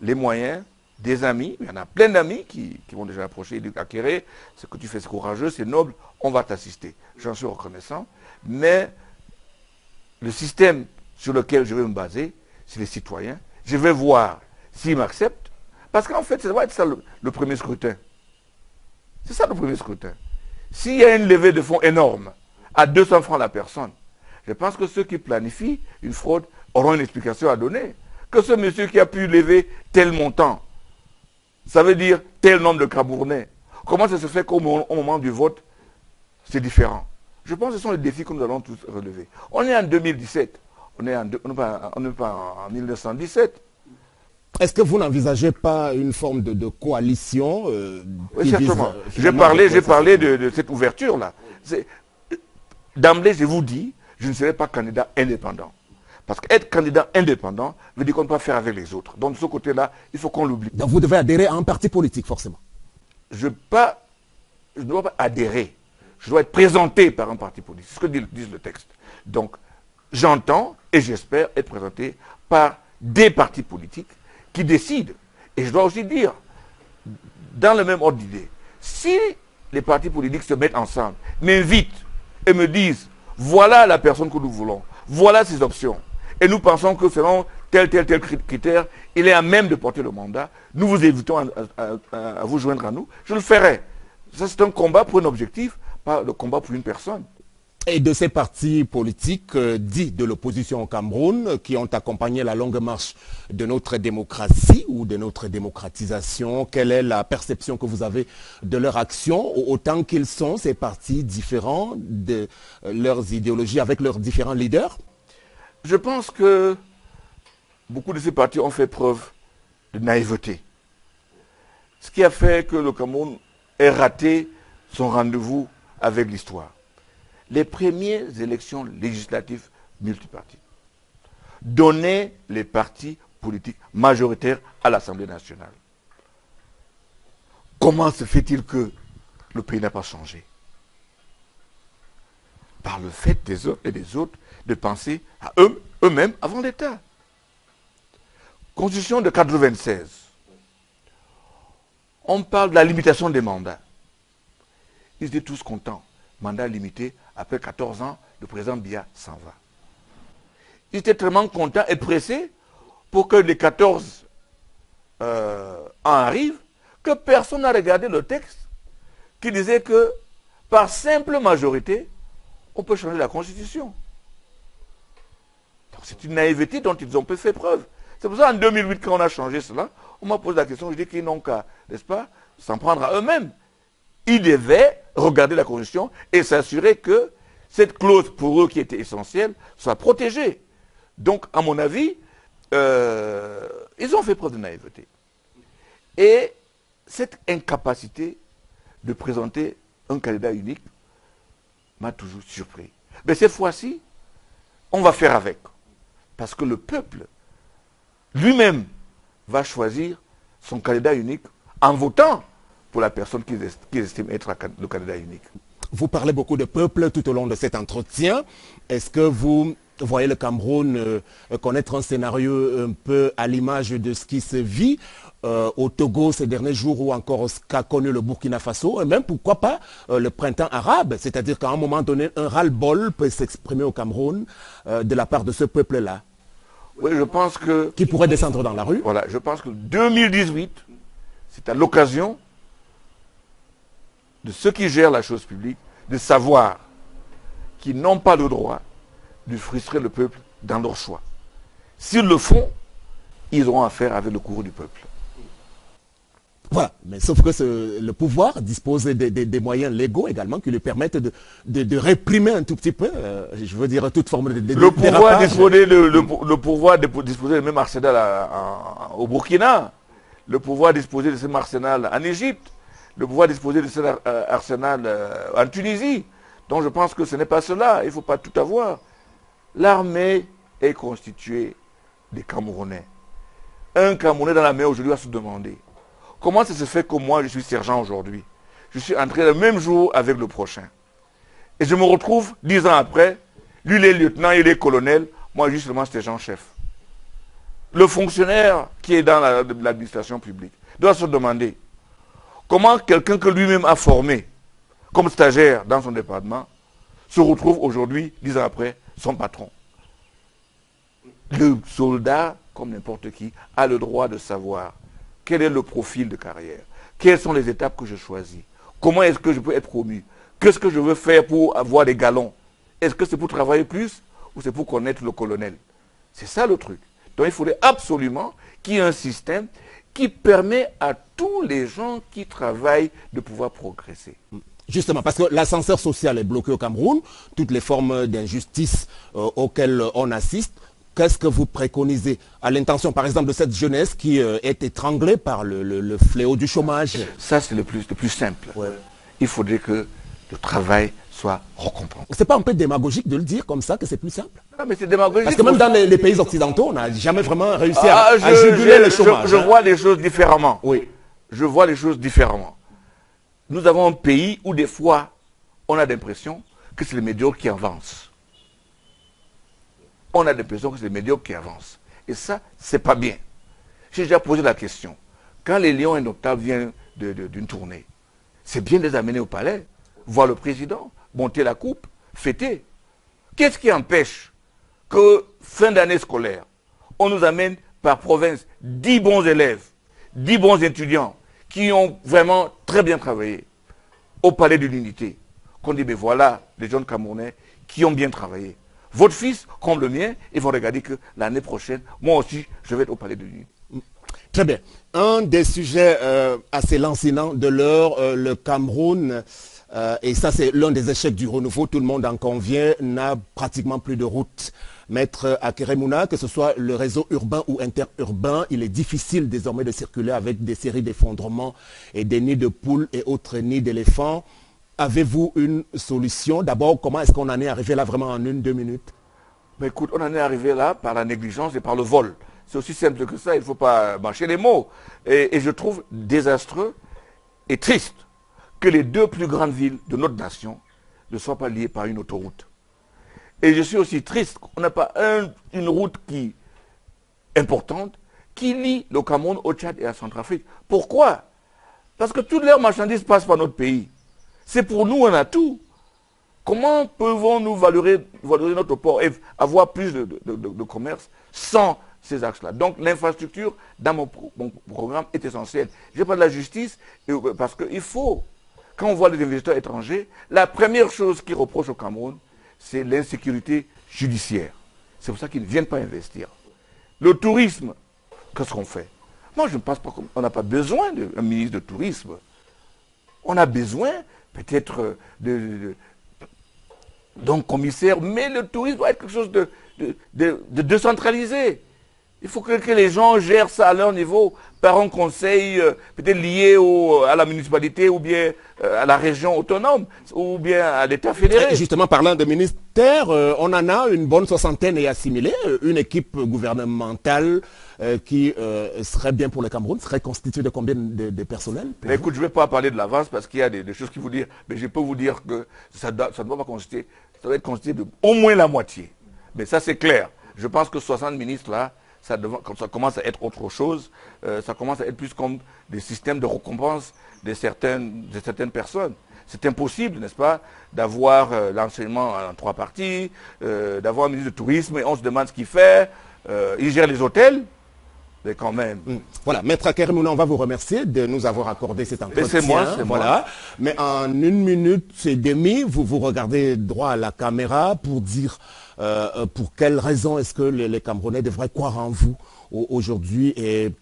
les moyens des amis. Il y en a plein d'amis qui vont déjà approcher et dire, Akéré, ce que tu fais, c'est courageux, c'est noble, on va t'assister. J'en suis reconnaissant. Mais le système sur lequel je vais me baser, c'est les citoyens. Je vais voir s'ils m'acceptent. Parce qu'en fait, ça va être ça le premier scrutin. C'est ça le premier scrutin. S'il y a une levée de fonds énorme, à 200 francs la personne, je pense que ceux qui planifient une fraude auront une explication à donner. Que ce monsieur qui a pu lever tel montant, ça veut dire tel nombre de Camerounais. Comment ça se fait qu'au moment du vote, c'est différent? Je pense que ce sont les défis que nous allons tous relever. On est en 2017, on n'est pas en 1917. Est-ce que vous n'envisagez pas une forme de coalition oui, certainement. J'ai parlé de cette ouverture-là. D'emblée, je vous dis, je ne serai pas candidat indépendant. Parce qu'être candidat indépendant veut dire qu'on ne peut pas faire avec les autres. Donc de ce côté-là, il faut qu'on l'oublie. Donc vous devez adhérer à un parti politique, forcément. Je ne dois pas adhérer. Je dois être présenté par un parti politique. C'est ce que dit le texte. Donc, j'entends et j'espère être présenté par des partis politiques qui décident. Et je dois aussi dire, dans le même ordre d'idée, si les partis politiques se mettent ensemble, m'invitent et me disent, voilà la personne que nous voulons, voilà ses options, et nous pensons que selon tel critère, il est à même de porter le mandat, nous vous invitons à vous joindre à nous, je le ferai. Ça, c'est un combat pour un objectif, pas le combat pour une personne. Et de ces partis politiques dits de l'opposition au Cameroun qui ont accompagné la longue marche de notre démocratie ou de notre démocratisation, quelle est la perception que vous avez de leur action, autant qu'ils sont ces partis différents de leurs idéologies avec leurs différents leaders? Je pense que beaucoup de ces partis ont fait preuve de naïveté. Ce qui a fait que le Cameroun ait raté son rendez-vous avec l'histoire. Les premières élections législatives multipartites donnaient les partis politiques majoritaires à l'Assemblée nationale. Comment se fait-il que le pays n'a pas changé? Par le fait des uns et des autres de penser à eux-mêmes avant l'État. Constitution de 1996. On parle de la limitation des mandats. Ils étaient tous contents. Mandat limité, après 14 ans, le président Biya s'en va. Ils étaient tellement contents et pressés pour que les 14 ans arrivent, que personne n'a regardé le texte qui disait que par simple majorité, on peut changer la Constitution. C'est une naïveté dont ils ont fait preuve. C'est pour ça qu'en 2008, quand on a changé cela, on m'a posé la question, je dis qu'ils n'ont qu'à, n'est-ce pas, s'en prendre à eux-mêmes. Ils devaient regarder la Constitution et s'assurer que cette clause pour eux qui était essentielle soit protégée. Donc, à mon avis, ils ont fait preuve de naïveté. Et cette incapacité de présenter un candidat unique m'a toujours surpris. Mais cette fois-ci, on va faire avec. Parce que le peuple lui-même va choisir son candidat unique en votant pour la personne qu'ils estiment être le candidat unique. Vous parlez beaucoup de peuple tout au long de cet entretien. Est-ce que vous voyez le Cameroun connaître un scénario un peu à l'image de ce qui se vit au Togo ces derniers jours ou encore ce qu'a connu le Burkina Faso, et même pourquoi pas le printemps arabe, c'est-à-dire qu'à un moment donné, un ras-le-bol peut s'exprimer au Cameroun de la part de ce peuple-là? Oui, je pense que... Qui pourrait descendre dans la rue? Voilà, je pense que 2018, c'est à l'occasion de ceux qui gèrent la chose publique de savoir qu'ils n'ont pas le droit de frustrer le peuple dans leur choix. S'ils le font, ils auront affaire avec le courroux du peuple. Voilà, mais sauf que le pouvoir dispose des moyens légaux également qui lui permettent de réprimer un tout petit peu, je veux dire, toute forme de le pouvoir disposer du même arsenal au Burkina, le pouvoir disposer de ce même arsenal en Égypte, le pouvoir disposer de cet arsenal en Tunisie. Donc je pense que ce n'est pas cela, il ne faut pas tout avoir. L'armée est constituée des Camerounais. Un Camerounais dans la mer aujourd'hui va se demander comment ça se fait que moi je suis sergent aujourd'hui. Je suis entré le même jour avec le prochain. Et je me retrouve 10 ans après, lui il est lieutenant, il est colonel, moi je suis seulement sergent-chef. Le fonctionnaire qui est dans l'administration publique doit se demander comment quelqu'un que lui-même a formé comme stagiaire dans son département se retrouve aujourd'hui, 10 ans après, son patron. Le soldat, comme n'importe qui, a le droit de savoir quel est le profil de carrière, quelles sont les étapes que je choisis, comment est-ce que je peux être promu, qu'est-ce que je veux faire pour avoir des galons, est-ce que c'est pour travailler plus ou c'est pour connaître le colonel. C'est ça le truc. Donc il faudrait absolument qu'il y ait un système qui permet à tous les gens qui travaillent de pouvoir progresser. Justement, parce que l'ascenseur social est bloqué au Cameroun, toutes les formes d'injustice auxquelles on assiste. Qu'est-ce que vous préconisez à l'intention, par exemple, de cette jeunesse qui est étranglée par le fléau du chômage? Ça, c'est le plus simple. Ouais. Il faudrait que le travail soit récompensé. C'est pas un peu démagogique de le dire comme ça, que c'est plus simple? Non, mais c'est démagogique. Parce que même dans les pays occidentaux, on n'a jamais vraiment réussi à Ah, juguler le chômage. je vois les choses différemment. Oui. Je vois les choses différemment. Nous avons un pays où des fois, on a l'impression que c'est les médiocres qui avancent. On a l'impression que c'est les médiocres qui avancent. Et ça, c'est pas bien. J'ai déjà posé la question. Quand les Lions Indomptables viennent d'une tournée, c'est bien de les amener au palais, voir le président, monter la coupe, fêter. Qu'est-ce qui empêche que, fin d'année scolaire, on nous amène par province 10 bons élèves, 10 bons étudiants qui ont vraiment très bien travaillé au palais de l'unité? Qu'on dit, mais voilà les jeunes Camerounais qui ont bien travaillé. Votre fils, comme le mien, ils vont regarder que l'année prochaine, moi aussi, je vais être au palais de l'unité. Très bien. Un des sujets assez lancinants de l'heure, le Cameroun, et ça c'est l'un des échecs du renouveau, tout le monde en convient, n'a pratiquement plus de route. Maître Akeremouna, que ce soit le réseau urbain ou interurbain, il est difficile désormais de circuler avec des séries d'effondrements et des nids de poules et autres nids d'éléphants. Avez-vous une solution? D'abord, comment est-ce qu'on en est arrivé là vraiment en 1-2 minutes? Mais écoute, on en est arrivé là par la négligence et par le vol. C'est aussi simple que ça, il ne faut pas mâcher les mots. Et je trouve désastreux et triste que les 2 plus grandes villes de notre nation ne soient pas liées par une autoroute. Et je suis aussi triste qu'on n'a pas une route importante qui lie le Cameroun au Tchad et à Centrafrique. Pourquoi? Parce que toutes leurs marchandises passent par notre pays. C'est pour nous un atout. Comment pouvons-nous valoriser notre port et avoir plus de commerce sans ces axes-là? Donc l'infrastructure dans mon programme est essentielle. Je parle de la justice parce qu'il faut, quand on voit les investisseurs étrangers, la première chose qu'ils reprochent au Cameroun, c'est l'insécurité judiciaire. C'est pour ça qu'ils ne viennent pas investir. Le tourisme, qu'est-ce qu'on fait? Moi, je ne pense pas qu'on n'a pas besoin d'un ministre de tourisme. On a besoin peut-être d'un commissaire, mais le tourisme doit être quelque chose de décentralisé. Il faut que les gens gèrent ça à leur niveau, par un conseil peut-être lié à la municipalité ou bien à la région autonome ou bien à l'État fédéré. Justement, parlant de ministère, on en a une bonne soixantaine et assimilée. Une équipe gouvernementale qui serait bien pour le Cameroun, serait constituée de combien de personnel? Mais écoute, je ne vais pas parler de l'avance parce qu'il y a des choses qu'il faut dire, mais je peux vous dire que ça ne doit pas constituer, ça doit être constitué de au moins la moitié. Mais ça c'est clair. Je pense que 60 ministres là, ça commence à être autre chose, ça commence à être plus comme des systèmes de récompense de certaines personnes. C'est impossible, n'est-ce pas, d'avoir l'enseignement en 3 parties, d'avoir un ministre de tourisme et on se demande ce qu'il fait, il gère les hôtels, mais quand même. Voilà, Maître Akeremouna, on va vous remercier de nous avoir accordé cet entretien. C'est moi, c'est voilà. moi. Mais en 1 minute et demie, vous regardez droit à la caméra pour dire pour quelles raisons est-ce que les Camerounais devraient croire en vous aujourd'hui et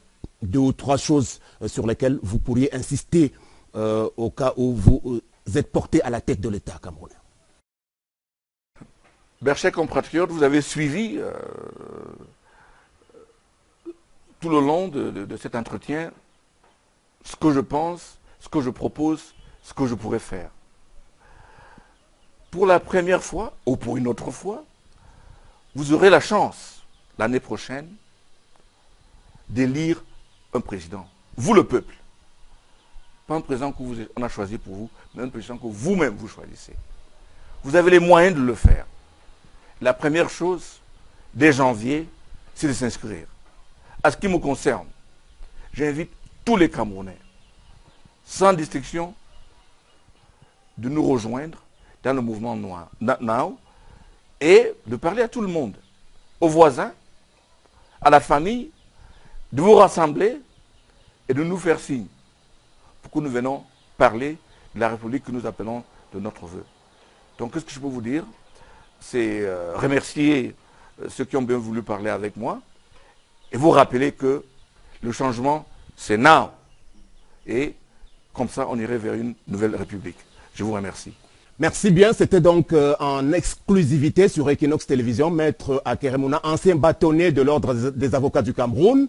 2 ou 3 choses sur lesquelles vous pourriez insister au cas où vous êtes porté à la tête de l'État camerounais. Chers compatriotes, vous avez suivi tout le long de cet entretien ce que je pense, ce que je propose, ce que je pourrais faire. Pour la première fois, ou pour une autre fois, vous aurez la chance, l'année prochaine, d'élire un président. Vous, le peuple. Pas un président qu'on a choisi pour vous, mais un président que vous-même vous choisissez. Vous avez les moyens de le faire. La première chose, dès janvier, c'est de s'inscrire. À ce qui me concerne, j'invite tous les Camerounais, sans distinction, de nous rejoindre dans le mouvement Now et de parler à tout le monde, aux voisins, à la famille, de vous rassembler et de nous faire signe pour que nous venions parler de la République que nous appelons de notre vœu. Donc, qu'est-ce que je peux vous dire? C'est remercier ceux qui ont bien voulu parler avec moi et vous rappeler que le changement, c'est now. Et comme ça, on irait vers une nouvelle République. Je vous remercie. Merci bien, c'était donc en exclusivité sur Equinox Télévision, Maître Akeremouna, ancien bâtonnier de l'Ordre des avocats du Cameroun,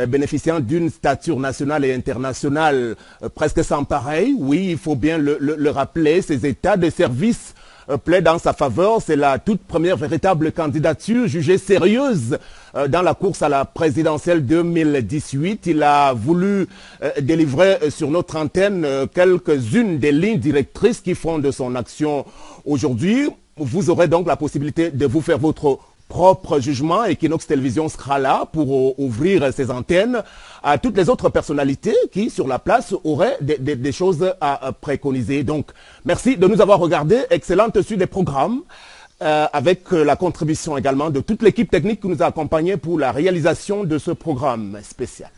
bénéficiant d'une stature nationale et internationale presque sans pareil. Oui, il faut bien le rappeler, ces états de service plaide en sa faveur. C'est la toute première véritable candidature jugée sérieuse dans la course à la présidentielle 2018. Il a voulu délivrer sur notre antenne quelques-unes des lignes directrices qui fondent son action aujourd'hui. Vous aurez donc la possibilité de vous faire votre propre jugement. Equinox Télévision sera là pour ouvrir ses antennes à toutes les autres personnalités qui, sur la place, auraient des choses à préconiser. Donc, merci de nous avoir regardés. Excellente suite des programmes avec la contribution également de toute l'équipe technique qui nous a accompagnés pour la réalisation de ce programme spécial.